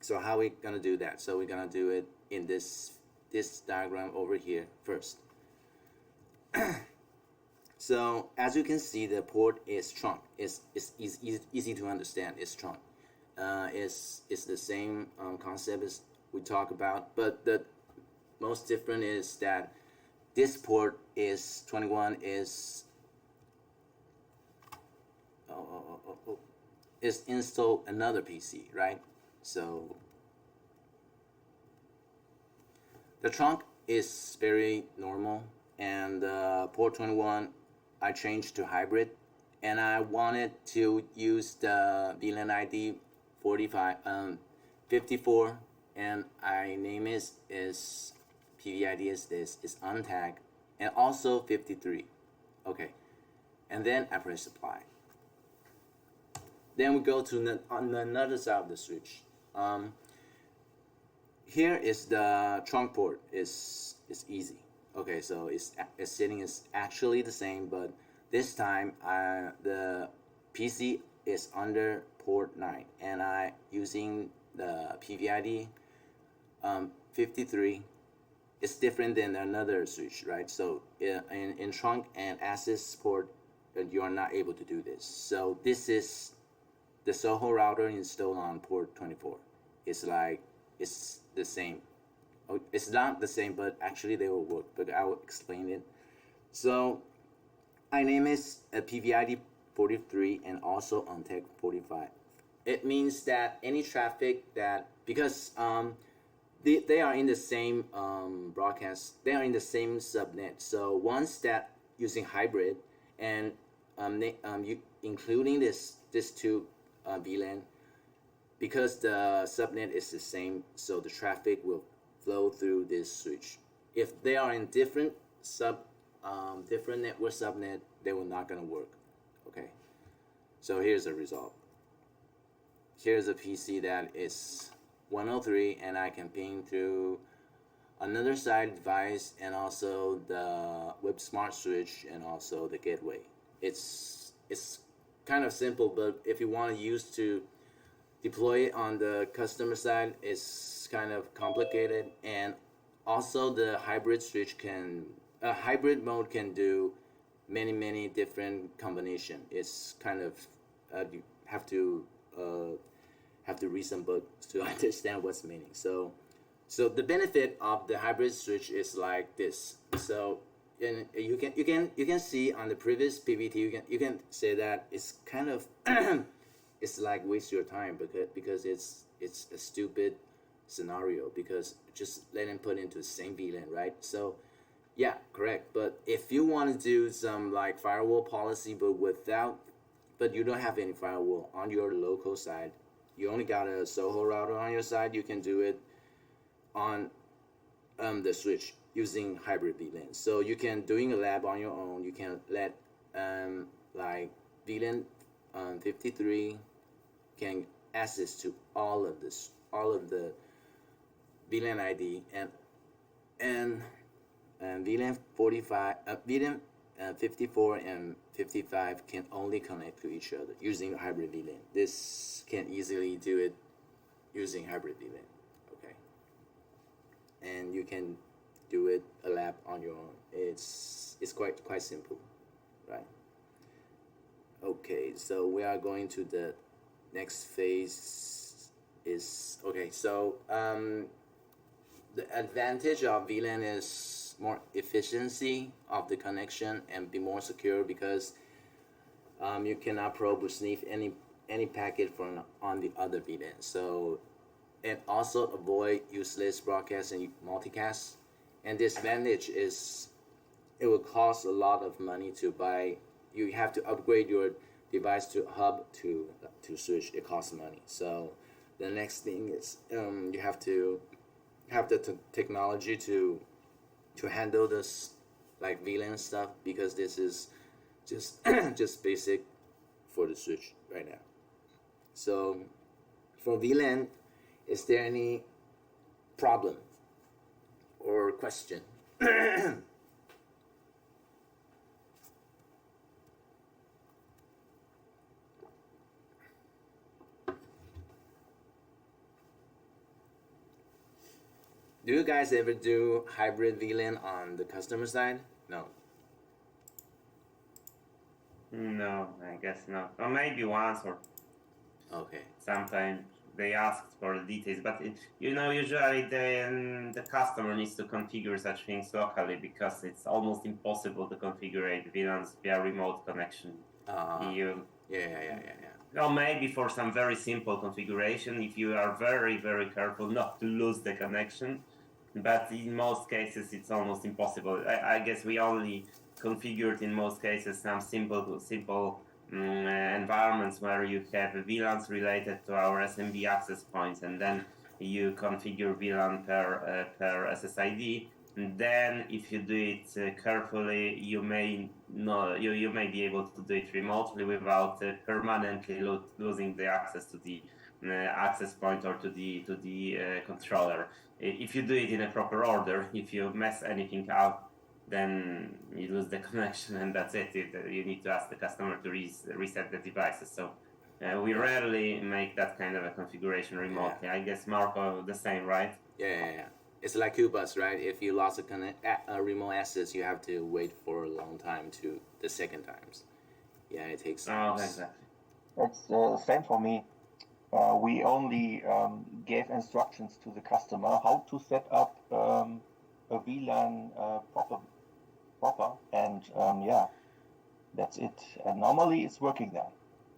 So how we gonna do that? So we're gonna do it in this diagram over here first. So as you can see, the port is trunk. It's easy to understand. It's trunk. It's the same concept as we talk about, but the most different is that this port is 21 is is install another PC, right? So the trunk is very normal, and port 21 I changed to hybrid, and I wanted to use the VLAN ID 54, and I name is PVID is this is untagged, and also 53. Okay, and then I press apply. Then we go to on another side of the switch. Here is the trunk port. Is easy. Okay, so its setting is actually the same, but this time the PC is under port 9, and I using the PVID 53. It's different than another switch, right? So in trunk and access port, you are not able to do this. So this is the Soho router installed on port 24. It's like it's the same. Oh, it's not the same, but actually they will work. But I will explain it. So I name is a PVID 43 and also untag 45. It means that any traffic that because they are in the same broadcast, they are in the same subnet. So once that using hybrid and including this two VLAN, because the subnet is the same, so the traffic will flow through this switch. If they are in different different network subnet, they will not gonna work. Okay, so here's the result. Here's a PC that is 103, and I can ping through another side device and also the web smart switch and also the gateway. It's kind of simple, but if you want to use to deploy it on the customer side, it's kind of complicated. And also the hybrid switch hybrid mode can do many different combination. It's kind of you have to read some books to understand what's meaning. So the benefit of the hybrid switch is like this. So and you can see on the previous PPT, you can say that it's kind of it's like waste your time because it's a stupid scenario, because just let them put into the same VLAN, right? So yeah, correct. But if you want to do some like firewall policy, but you don't have any firewall on your local side, you only got a Soho router on your side, you can do it on the switch using hybrid VLAN. So you can doing a lab on your own. You can let like VLAN 53 can access to all of the VLAN ID, and VLAN 45 VLAN 54 and 55 can only connect to each other using hybrid VLAN. This can easily do it using hybrid VLAN. Okay, and you can do it a lab on your own. It's quite simple, right? Okay, so we are going to the next phase. Is okay. So the advantage of VLAN is more efficiency of the connection and be more secure, because you cannot probe or sniff any packet from on the other VLAN. So and also avoid useless broadcast and multicast. And this advantage is it will cost a lot of money to buy. You have to upgrade your device to hub to switch. It costs money. So the next thing is you have to have the technology to handle this like VLAN stuff, because this is just just basic for the switch right now. So for VLAN, is there any problem or question? Do you guys ever do hybrid VLAN on the customer side? No. No, I guess not. Or maybe once or Okay. sometimes they asked for the details, but usually the customer needs to configure such things locally, because it's almost impossible to configure VLANs via remote connection. Or maybe for some very simple configuration, if you are very, very careful not to lose the connection. But in most cases, it's almost impossible. I guess we only configured in most cases some simple environments where you have VLANs related to our SMB access points, and then you configure VLAN per SSID. And then, if you do it carefully, you may be able to do it remotely without permanently losing the access to the access point or to the controller. If you do it in a proper order, if you mess anything up, then you lose the connection, and that's it. You need to ask the customer to reset the devices. So we rarely make that kind of a configuration remotely. I guess Marco the same, right? Yeah. It's like QBus, right? If you lost a remote access, you have to wait for a long time to the second times. Yeah, it takes time. Oh, exactly. It's the same for me. We only gave instructions to the customer how to set up a VLAN proper, and that's it. And normally it's working then.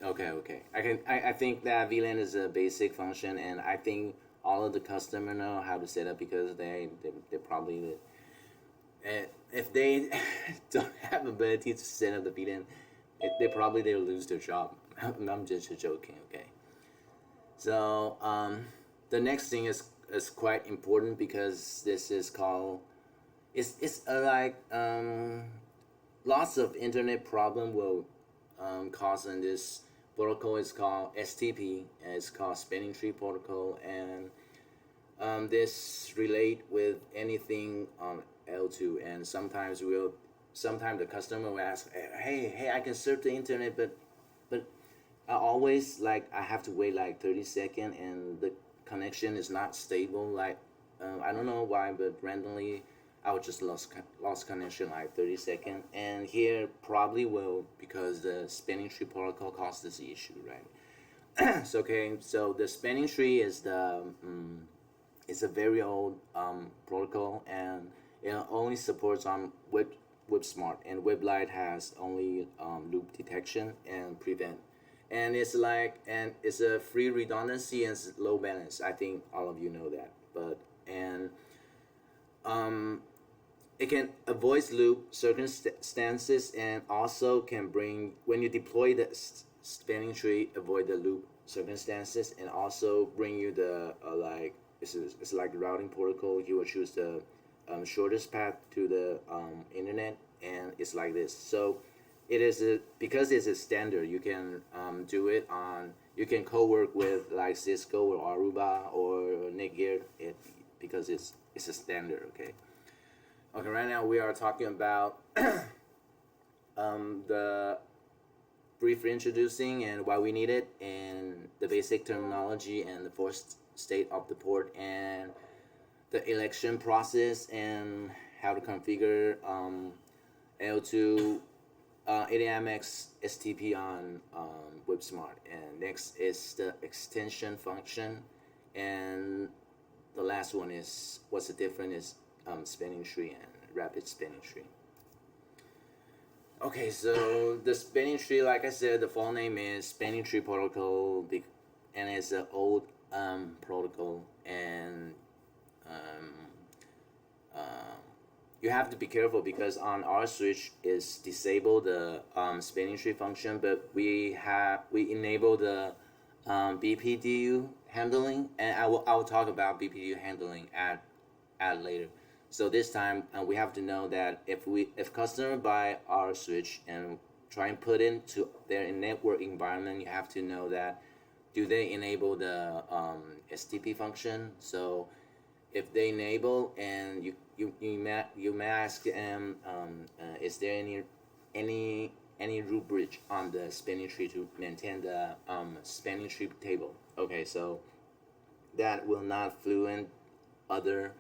Okay. I think that VLAN is a basic function, and I think all of the customer know how to set up, because they probably, if they don't have ability to set up the VLAN, they'll lose their job. I'm just joking, okay. So the next thing is quite important, because this is called it's like lots of internet problem will cause in this protocol. Is called STP, and it's called spanning tree protocol, and this relate with anything on L2, and sometimes the customer will ask, hey, I can surf the internet, but I always I have to wait 30 seconds, and the connection is not stable. I don't know why, but randomly I would just lost connection 30 seconds. And here probably will, because the spanning tree protocol caused this issue, right? So the spanning tree is it's a very old protocol, and it only supports on WebSmart, and WebLite has only loop detection and prevent. And it's a free redundancy and it's low balance. I think all of you know that. It can avoid loop circumstances, and also can bring, when you deploy the spanning tree, avoid the loop circumstances, and also bring you the it's like routing protocol. You will choose the shortest path to the internet, and it's like this. So it is because it's a standard. You can do it on. You can co-work with Cisco or Aruba or Netgear, because it's a standard. Okay. Right now we are talking about the brief introducing and why we need it, and the basic terminology, and the first state of the port, and the election process, and how to configure L2 EDIMAX STP on WebSmart. And next is the extension function, and the last one is what's the difference is spanning tree and rapid spanning tree. Okay, so the spanning tree, like I said, the full name is spanning tree protocol, and it's an old protocol, and you have to be careful, because on our switch is disable the spanning tree function, but we enable the BPDU handling, and I will talk about BPDU handling at later. So this time we have to know that if customer buy our switch and try and put into their network environment, you have to know that do they enable the STP function. So if they enable, and you may ask them, is there any root bridge on the spanning tree to maintain the spanning tree table? Okay, so that will not fluent other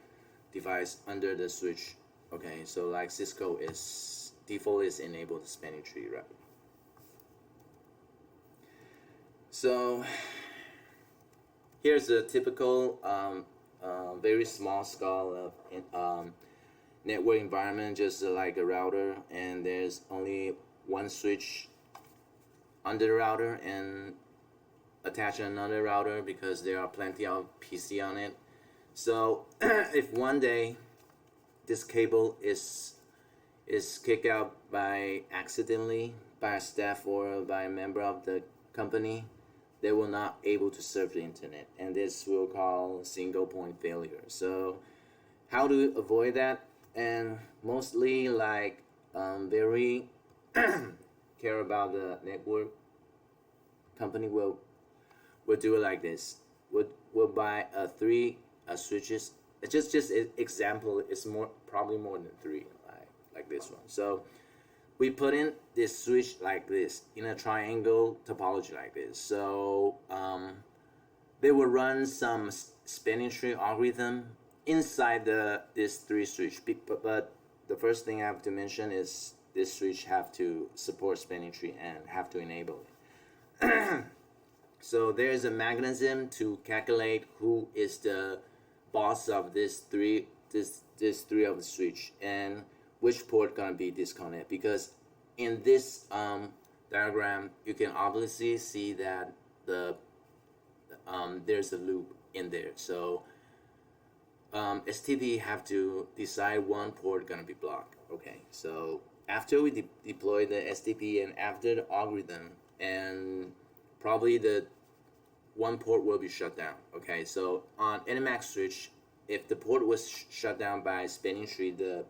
device under the switch. Okay, so like Cisco is default is enabled spanning tree, right? So here's a typical very small scale of network environment, just like a router, and there's only one switch under the router and attach another router because there are plenty of PC on it. So if one day this cable is kicked out by accidentally by a staff or by a member of the company, they will not able to serve the internet, and this will call single point failure. So how to avoid that? And mostly like very care about the network company will do it like this. We'll buy three switches. Just example, it's probably more than three, like this one. So we put in this switch like this in a triangle topology like this. So they will run some spanning tree algorithm inside this three switch. But the first thing I have to mention is this switch have to support spanning tree and have to enable it. So there is a mechanism to calculate who is the boss of this three of the switch and which port gonna be disconnected, because in this diagram you can obviously see that there's a loop in there. So STP have to decide one port gonna be blocked. Okay, so after we deploy the STP and after the algorithm, and probably the one port will be shut down. Okay, so on EDIMAX switch, if the port was shut down by spanning tree, the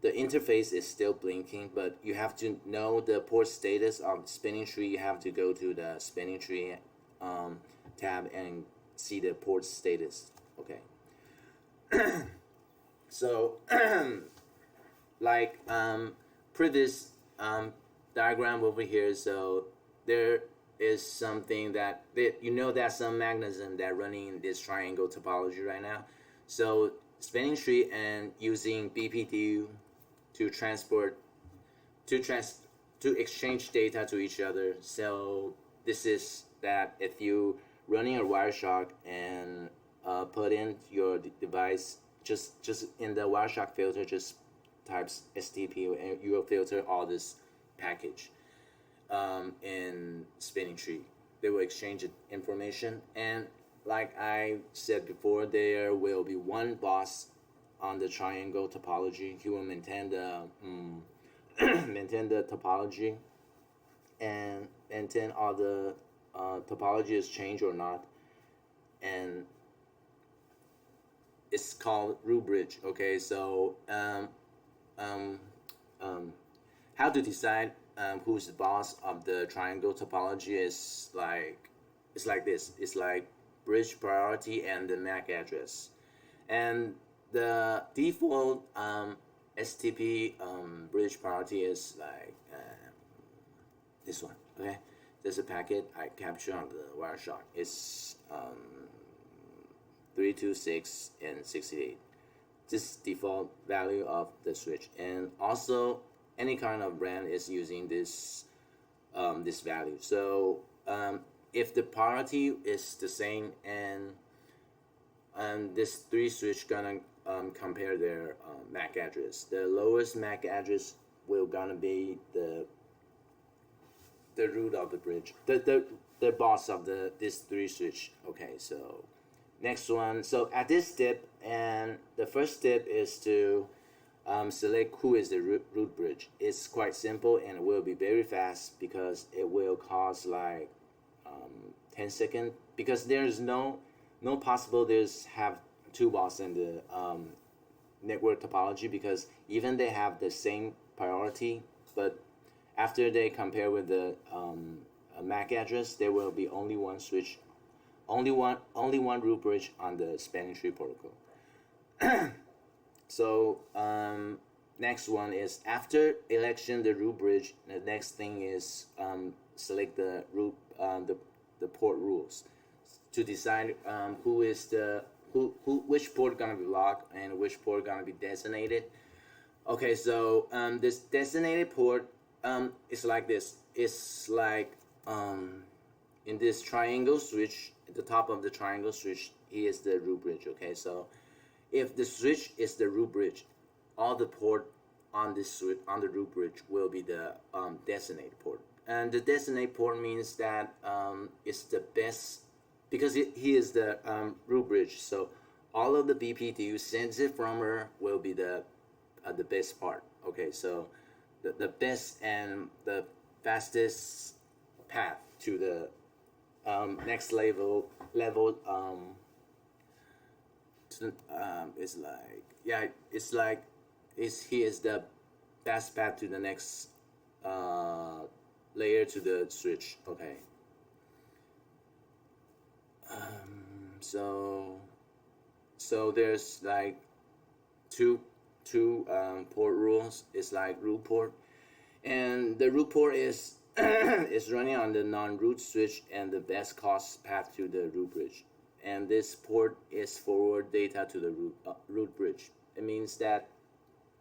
interface is still blinking, but you have to know the port status of the spanning tree. You have to go to the spanning tree tab and see the port status. Okay. So like previous diagram over here, so there is something that you know that's some mechanism that running in this triangle topology right now. So spanning tree and using BPDU to exchange data to each other. So this is that if you running a Wireshark and put in your device, just in the Wireshark filter, just types STP and you will filter all this package in spanning tree. They will exchange information, and like I said before, there will be one boss on the triangle topology. He will maintain the maintain the topology and maintain all the topology is changed or not, and it's called root bridge. Okay, so how to decide who's the boss of the triangle topology is like, it's like this. It's like bridge priority and the MAC address, and the default STP bridge priority is like this one. Okay, there's a packet I capture on the Wireshark. It's 326 and 68. This default value of the switch, and also any kind of brand is using this this value. So if the priority is the same, and this three switch gonna compare their MAC address. The lowest MAC address will gonna be the root of the bridge, the boss of this three switch. Okay, so next one. So at this step, and the first step is to select who is the root bridge. It's quite simple and it will be very fast because it will cost like 10 seconds, because there's no no possible there's have two bots in the network topology, because even they have the same priority, but after they compare with the MAC address, there will be only one switch, only one root bridge on the spanning tree protocol. So next one is after election the root bridge. The next thing is select the root the port rules to decide who is the which port gonna be locked and which port gonna be designated. Okay, so this designated port is like this. It's like in this triangle switch, at the top of the triangle switch, here is the root bridge. Okay, so if the switch is the root bridge, all the port on this switch on the root bridge will be the designated port. And the designated port means that it's the best, because he is the root bridge. So all of the BPDU sensitive firmware will be the best part. Okay, so the best and the fastest path to the next level it's like, yeah, it's like he is the best path to the next layer to the switch. Okay, so there's like two port rules. It's like root port, and the root port is is running on the non-root switch and the best cost path to the root bridge. And this port is forward data to the root bridge. It means that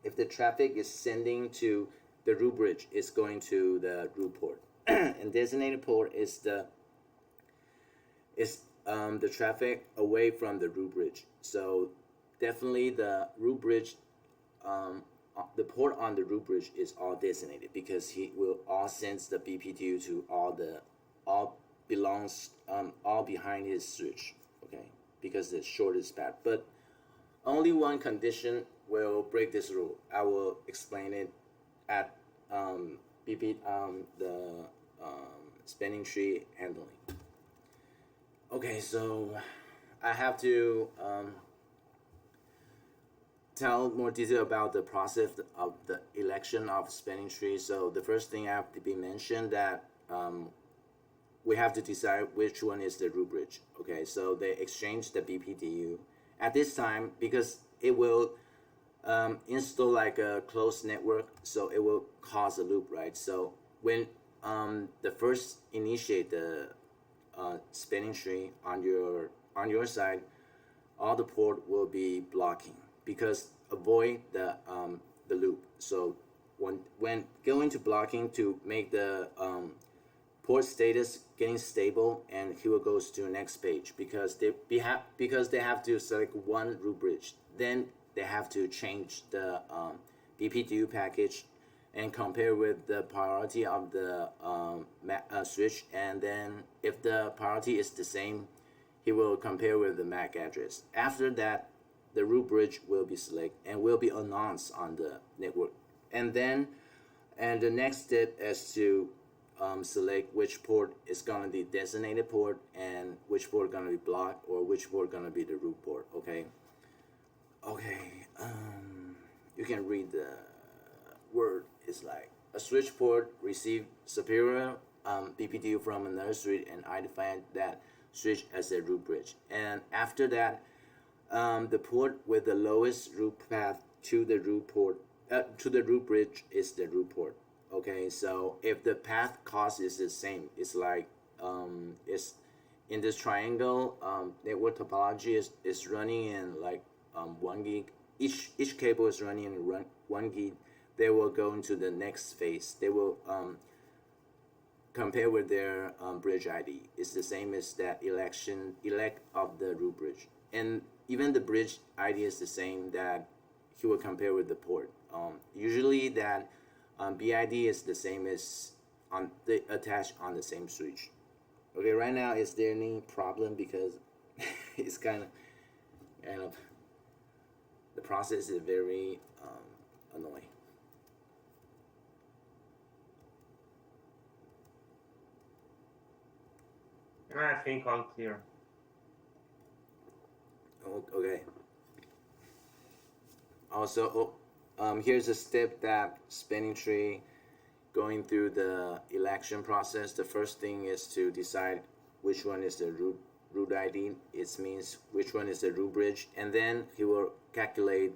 if the traffic is sending to the root bridge, it's going to the root port. And designated port is the traffic away from the root bridge. So definitely the root bridge, the port on the root bridge is all designated, because he will all sends the BPDU to all behind his switch. Okay, because the shortest path. But only one condition will break this rule. I will explain it at the spanning tree handling. Okay, so I have to tell more detail about the process of the election of spanning tree. So the first thing I have to be mentioned that we have to decide which one is the root bridge. Okay, so they exchange the BPDU at this time, because it will install like a closed network, so it will cause a loop, right? So when the first initiate the spanning tree on your side, all the port will be blocking, because avoid the loop. So when going to blocking to make the port status getting stable, and he will go to the next page, because they have to select one root bridge. Then they have to change the BPDU package and compare with the priority of the switch. And then if the priority is the same, he will compare with the MAC address. After that, the root bridge will be selected and will be announced on the network. And the next step is to select which port is gonna be designated port, and which port gonna be blocked, or which port gonna be the root port. Okay. You can read the word. It's like a switch port receive superior BPDU from another switch, and I define that switch as a root bridge. And after that, the port with the lowest root path to the root port to the root bridge is the root port. Okay, so if the path cost is the same, it's like it's in this triangle network topology is running in like 1 gig. Each cable is running in 1 gig. They will go into the next phase. They will compare with their bridge ID. It's the same as that elect of the root bridge, and even the bridge ID is the same, that he will compare with the port. Usually that BID is the same as attached on the same switch. Okay, right now is there any problem, because it's kind of the process is very annoying. I think all clear. Okay. Also, here's a step that spanning tree going through the election process. The first thing is to decide which one is the root ID. It means which one is the root bridge, and then he will calculate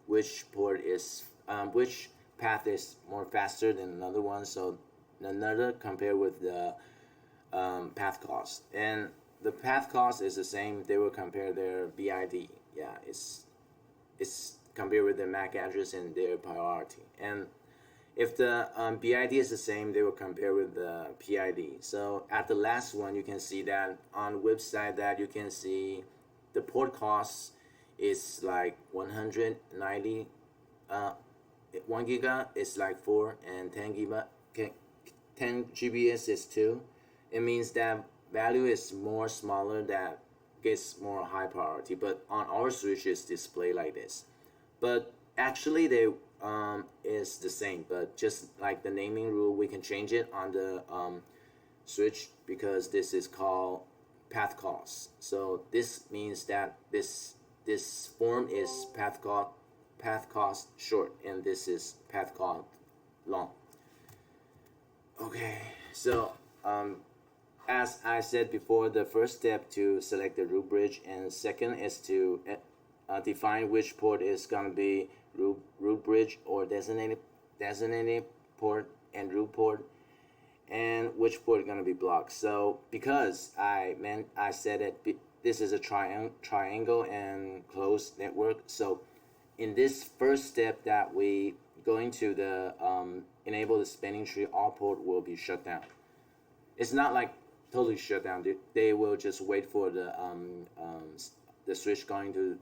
which port is which path is more faster than another one. So another compare with the path cost, and the path cost is the same. They will compare their BID. Yeah, it's compared with their MAC address and their priority. And if the BID is the same, they will compare with the PID. So at the last one, you can see that on the website that you can see the port cost is like 190. 1 giga is like 4, and 10 GBs is 2. It means that value is more smaller, that gets more high priority. But on our switch, it's displayed like this. But actually, they is the same. But just like the naming rule, we can change it on the switch, because this is called path cost. So this means that this form is path cost short, and this is path cost long. Okay, so as I said before, the first step to select the root bridge, and second is to define which port is gonna be root bridge or designated port and root port, and which port is gonna be blocked. So because I said that this is a triangle and closed network, so in this first step that we going to the enable the spanning tree, all port will be shut down. It's not like totally shut down. They will just wait for the switch going to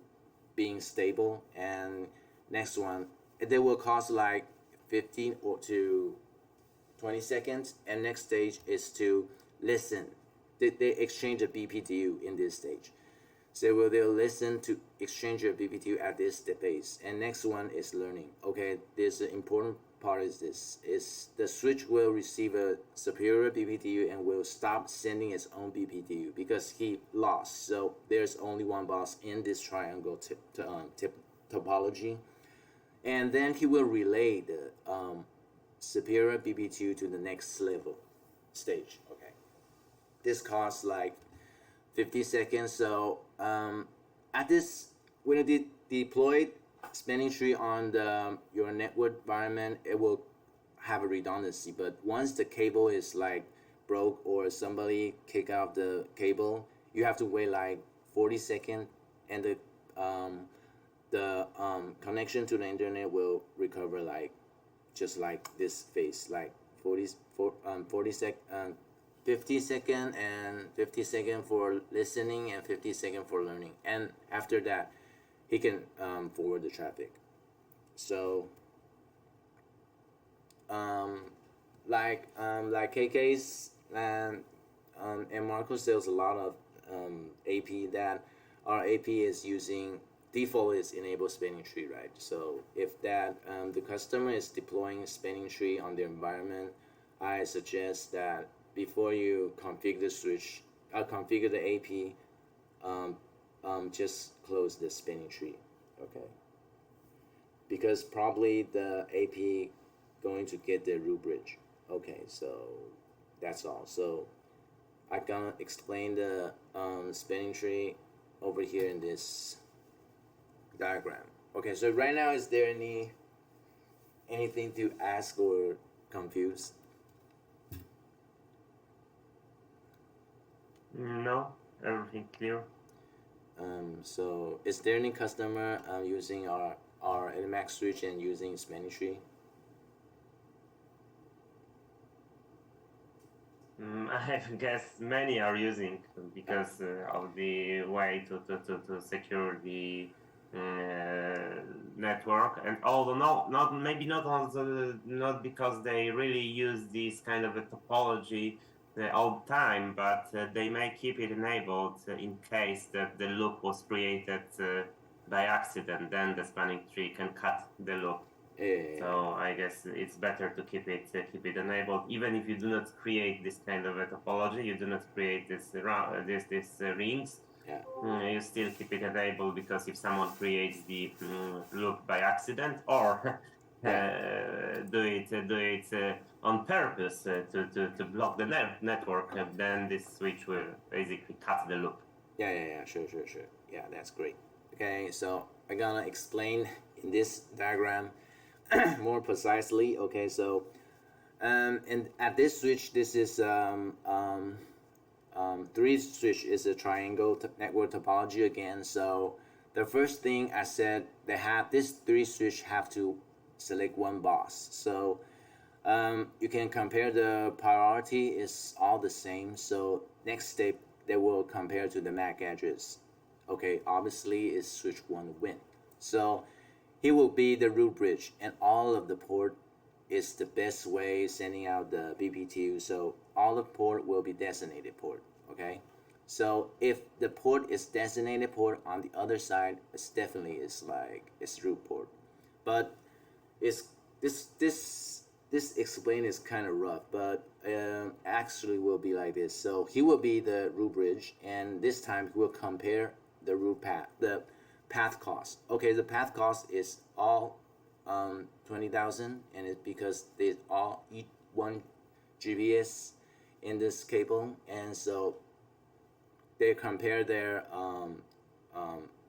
being stable, and next one they will cost like 15 or to 20 seconds, and next stage is to listen. They exchange a BPTU in this stage. So they'll listen to exchange a BPTU at this phase, and next one is learning. Okay, this important part is this: is the switch will receive a superior BPTU and will stop sending its own BPTU because he lost. So there's only one bus in this triangle topology, and then he will relay the superior BPTU to the next level stage. Okay, this costs like 50 seconds. So at this, when you deploy spanning tree on your network environment, it will have a redundancy. But once the cable is like broke or somebody kick out the cable, you have to wait like 40 seconds, and the connection to the internet will recover like just like this phase, like 50 second and 50 second for listening and 50 second for learning, and after that he can forward the traffic. So like KK's and Marco sells a lot of AP that our AP is using. Default is enable spanning tree, right? So if that the customer is deploying spanning tree on their environment, I suggest that before you configure the switch, configure the AP, just close the spanning tree, okay? Because probably the AP going to get the root bridge. Okay, so that's all. So I'm gonna explain the spanning tree over here in this diagram. Okay, so right now, is there anything to ask or confuse? No, everything clear. So is there any customer using our EDIMAX switch and using spanning tree? I guess many are using because of the way to secure the network, and although not because they really use this kind of a topology all the time, but they may keep it enabled in case that the loop was created by accident. Then the spanning tree can cut the loop. So I guess it's better to keep it enabled, even if you do not create this kind of a topology. You do not create this rings. Yeah. You still keep it available because if someone creates the loop by accident or do it on purpose to block the network, then this switch will basically cut the loop. Yeah. Sure. Yeah, that's great. Okay, so I'm gonna explain in this diagram more precisely. Okay, so and at this switch, this is 3 switch is a triangle network topology again. So the first thing I said, they have this 3 switch have to select one bus. So you can compare the priority is all the same. So next step, they will compare to the MAC address. Okay, obviously it's switch 1 win. So he will be the root bridge, and all of the port is the best way sending out the BPTU. So all the port will be designated port. Okay, so if the port is designated port on the other side, it's definitely is like it's root port. But it's this explain is kind of rough, but actually will be like this. So he will be the root bridge, and this time he will compare the root path, the path cost. Okay, the path cost is all 20,000, and it's because they all each 1 GBS in this cable, and so they compare their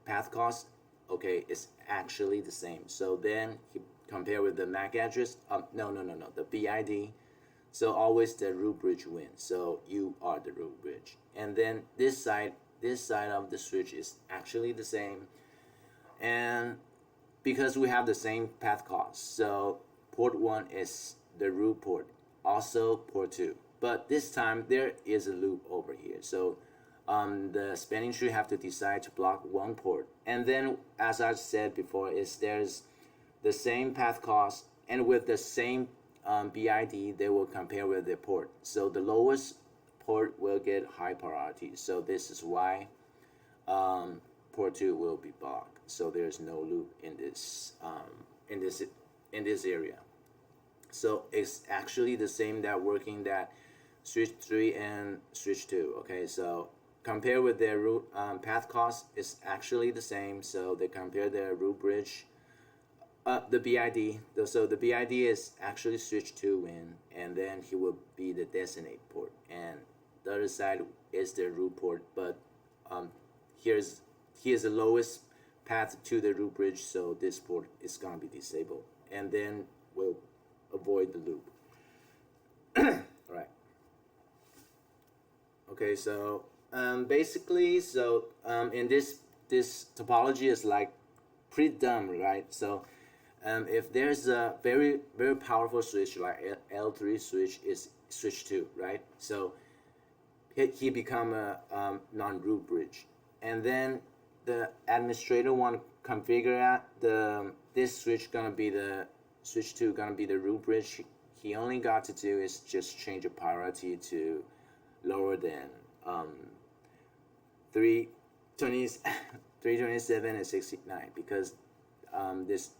path cost. Okay, it's actually the same. So then he compare with the MAC address. No, the BID. So always the root bridge wins. So you are the root bridge, and then this side of the switch is actually the same, and because we have the same path cost, so port 1 is the root port, also port 2. But this time there is a loop over here. So the spanning tree have to decide to block 1 port. And then, as I said before, there's the same path cost, and with the same BID, they will compare with the port. So the lowest port will get high priority. So this is why port 2 will be blocked. So there's no loop in this area. So it's actually the same that working that switch 3 and switch 2. Okay, so compare with their root path cost is actually the same. So they compare their root bridge, the BID. So the BID is actually switch 2 win, and then he will be the designated port, and the other side is the root port. But here's the lowest path to the root bridge, so this port is gonna be disabled, and then we'll avoid the loop. All right. Okay, so basically, so in this topology is like pretty dumb, right? So if there's a very powerful switch like L3 switch is switch 2, right? So he become a non-root bridge, and then the administrator want to configure out this switch gonna be the switch 2 gonna be the root bridge. He only got to do is just change the priority to lower than 327 and 69, because this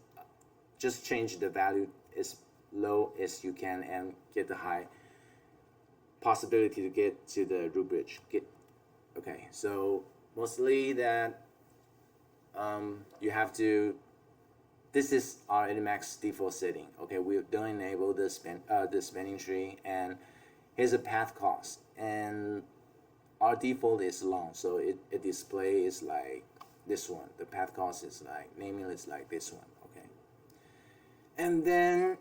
just change the value as low as you can and get the high possibility to get to the root bridge. Okay, so mostly that you have to. This is our EDIMAX default setting. Okay, we don't enable the spanning tree, and here's a path cost, and our default is long, so it display is like this one. The path cost is like naming is like this one. Okay, and then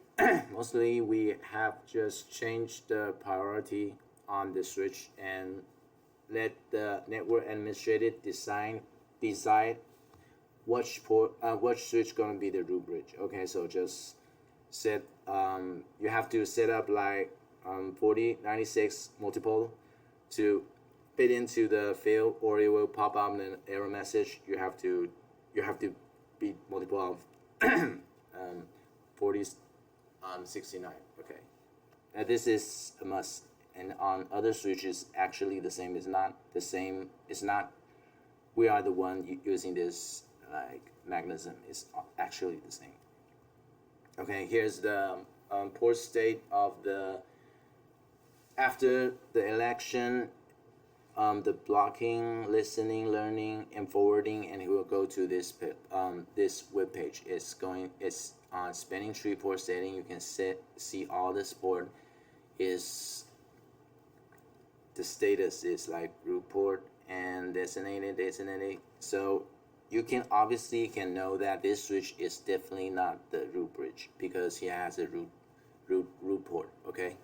mostly we have just changed the priority on the switch and let the network administrator decide which switch gonna be the root bridge. Okay, so just set you have to set up like 4096 multiple to fit into the field, or it will pop up an error message. You have to be multiple of 69. Okay, now this is a must, and on other switches actually the same is not the same. It's not. We are the one using this like mechanism is actually the same. Okay, here's the port state of the after the election. the blocking, listening, learning, and forwarding, and he will go to this this web page. It's on spanning tree port setting. You can see all this port is the status is like root port and designated. So you can obviously know that this switch is definitely not the root bridge because he has a root port. Okay.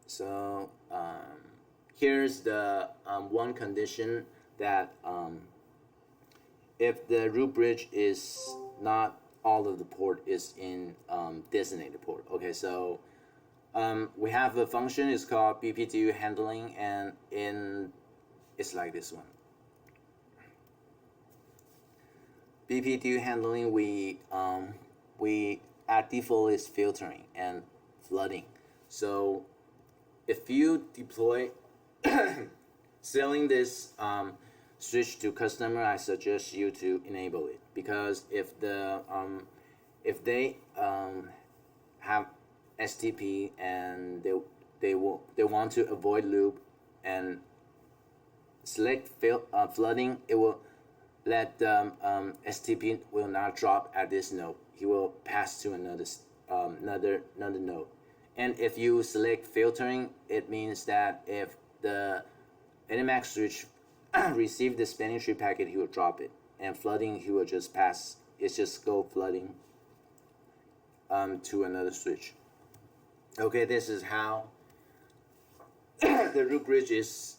So here's the one condition that if the root bridge is not all of the port is in designated port. Okay, so we have a function. It's called BPTU handling, and it's like this one. BPTU handling, we at default is filtering and flooding. So if you deploy selling this switch to customer, I suggest you to enable it, because if they have STP and they want to avoid loop and select flooding, it will let STP will not drop at this node. He will pass to another node. And if you select filtering, it means that if the EDIMAX switch receive the spanning tree packet, he will drop it. And flooding, he will just pass. It's just go flooding to another switch. Okay, this is how the root bridge is.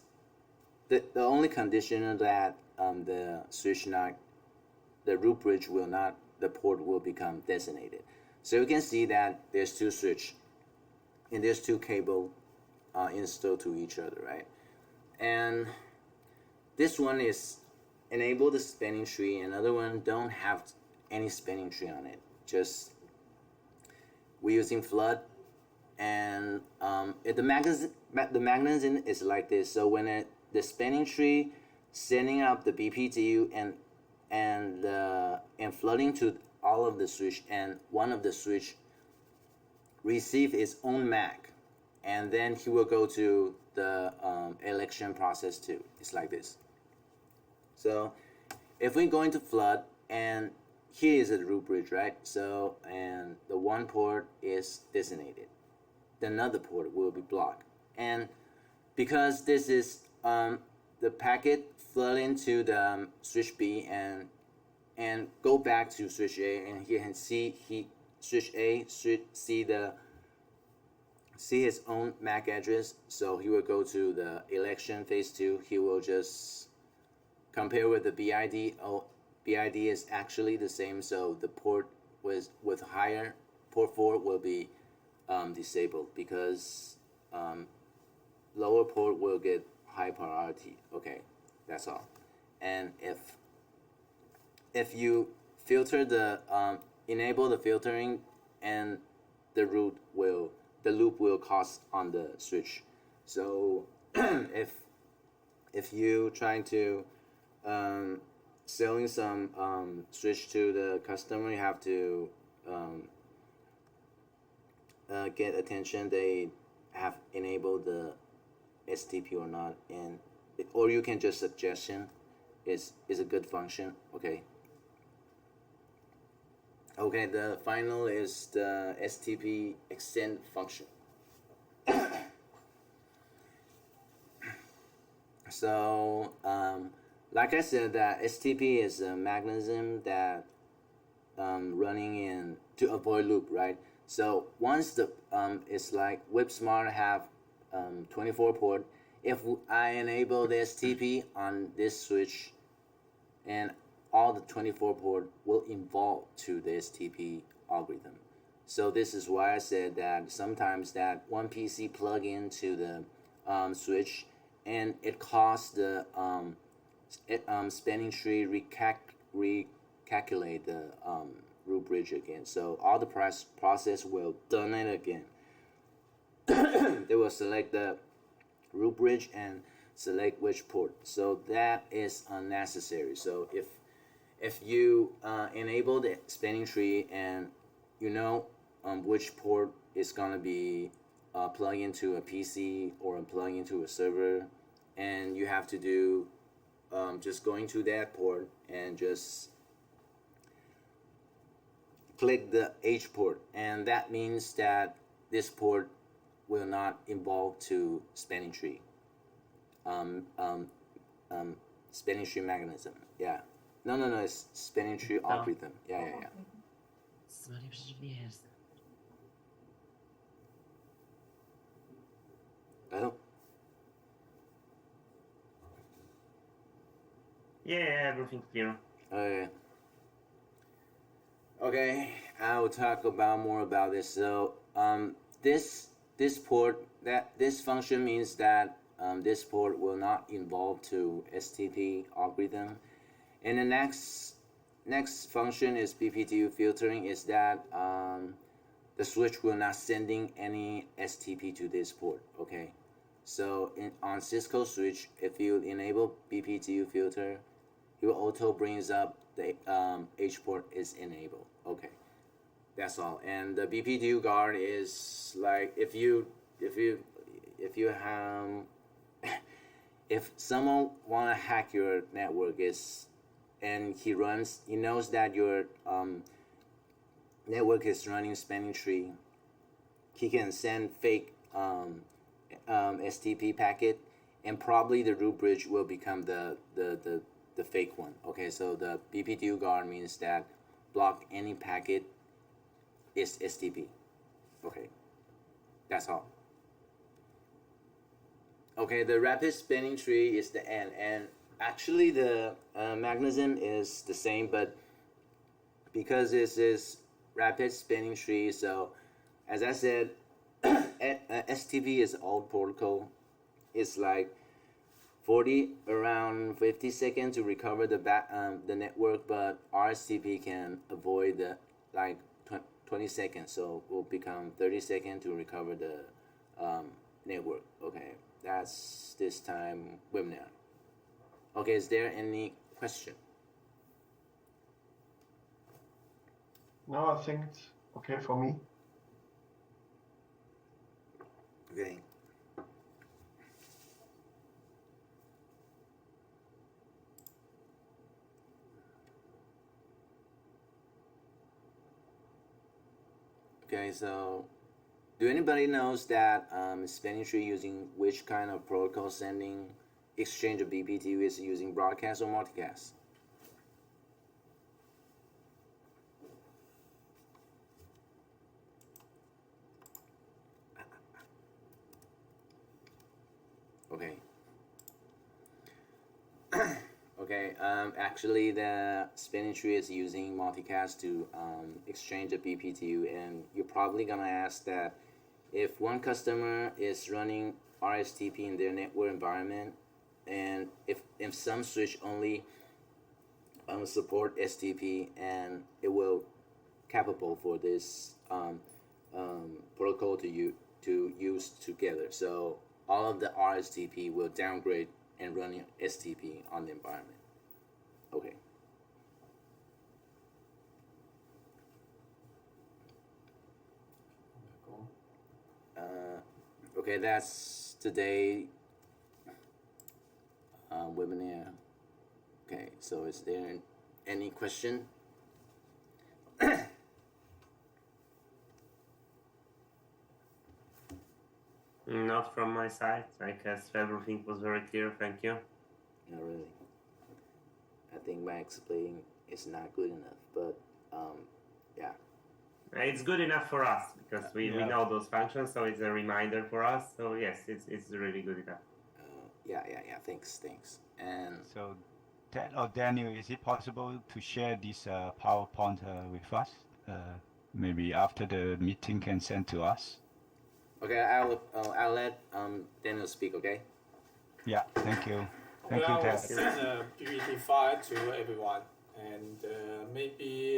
The only condition that the root bridge will not, the port will become designated. So you can see that there's two switch and there's two cable installed to each other, right? And this one is enable the spanning tree, another one don't have any spanning tree on it. Just we're using flood, and the mechanism is like this. So when the spanning tree sending up the BPTU and flooding to all of the switch, and one of the switch receive its own MAC, and then he will go to the election process too. It's like this. So if we're going to flood, and here is a root bridge, right? So, and the one port is designated, the another port will be blocked. And because this is the packet flood into the switch B and go back to switch A, and he can see switch A should see his own MAC address. So he will go to the election phase 2. He will just compare with the BID. Oh, BID is actually the same, so the port with higher port 4 will be disabled, because lower port will get high priority. Okay, that's all. And if you filter the enable the filtering, and the loop will cause on the switch. So if you trying to selling some switch to the customer, you have to get attention they have enabled the STP or not, and or you can just suggestion is a good function. Okay, the final is the STP extend function. So like I said, that STP is a mechanism that running in to avoid loop, right? So once the it's like WebSmart have 24 port. If I enable the STP on this switch, and all the 24 port will involve to the STP algorithm. So this is why I said that sometimes that one PC plug into the switch, and it caused the spanning tree recalculate the root bridge again. So all the process will done it again. They will select the root bridge and select which port. So that is unnecessary. So if you enable the spanning tree, and you know which port is gonna be plug into a PC or plug into a server, and you have to do just going to that port and just click the H port, and that means that this port will not involve to spanning tree. Spanning tree mechanism. Yeah. No, it's spanning tree algorithm. Yeah. I don't. Yeah, everything's clear. Okay, I will talk about more about this. So this port, that this function means that this port will not involve to STP algorithm. And the next function is BPTU filtering. Is that the switch will not sending any STP to this port. Okay, so on Cisco switch, if you enable BPTU filter, it will auto brings up the H port is enabled. Okay, that's all. And the BPTU guard is like if you have if someone wanna hack your network and he knows that your network is running spanning tree, he can send fake STP packet, and probably the root bridge will become the fake one. Okay, so the BPTU guard means that block any packet is STP. Okay, that's all. Okay, the rapid spanning tree is the end, and actually the mechanism is the same, but because this is rapid spanning tree, so as I said, STP is old protocol. It's like around 50 seconds to recover the network, but RSTP can avoid the 20 seconds, so will become 30 seconds to recover the network. Okay, that's this time webinar. Okay, is there any question? No, I think it's okay for me. Okay. Okay, so do anybody knows that spanning tree using which kind of protocol sending exchange of BPTU is using broadcast or multicast? Okay. Okay, actually the spanning tree is using multicast to exchange the BPTU, and you're probably gonna ask that if one customer is running RSTP in their network environment, and if some switch only support STP, and it will capable for this protocol to use together. So all of the RSTP will downgrade and run STP on the environment. Okay. Okay, that's today webinar. Okay, so is there any question? Not from my side. I guess everything was very clear. Thank you. Not really. I think my explaining is not good enough, but yeah. It's good enough for us because we know those functions, so it's a reminder for us. So yes, it's really good enough. Yeah. Thanks. And so, Daniel, is it possible to share this PowerPoint with us? Maybe after the meeting, can send to us. Okay, I'll let Daniel speak. Okay. Yeah. Thank you. I will send a PPT file to everyone, and maybe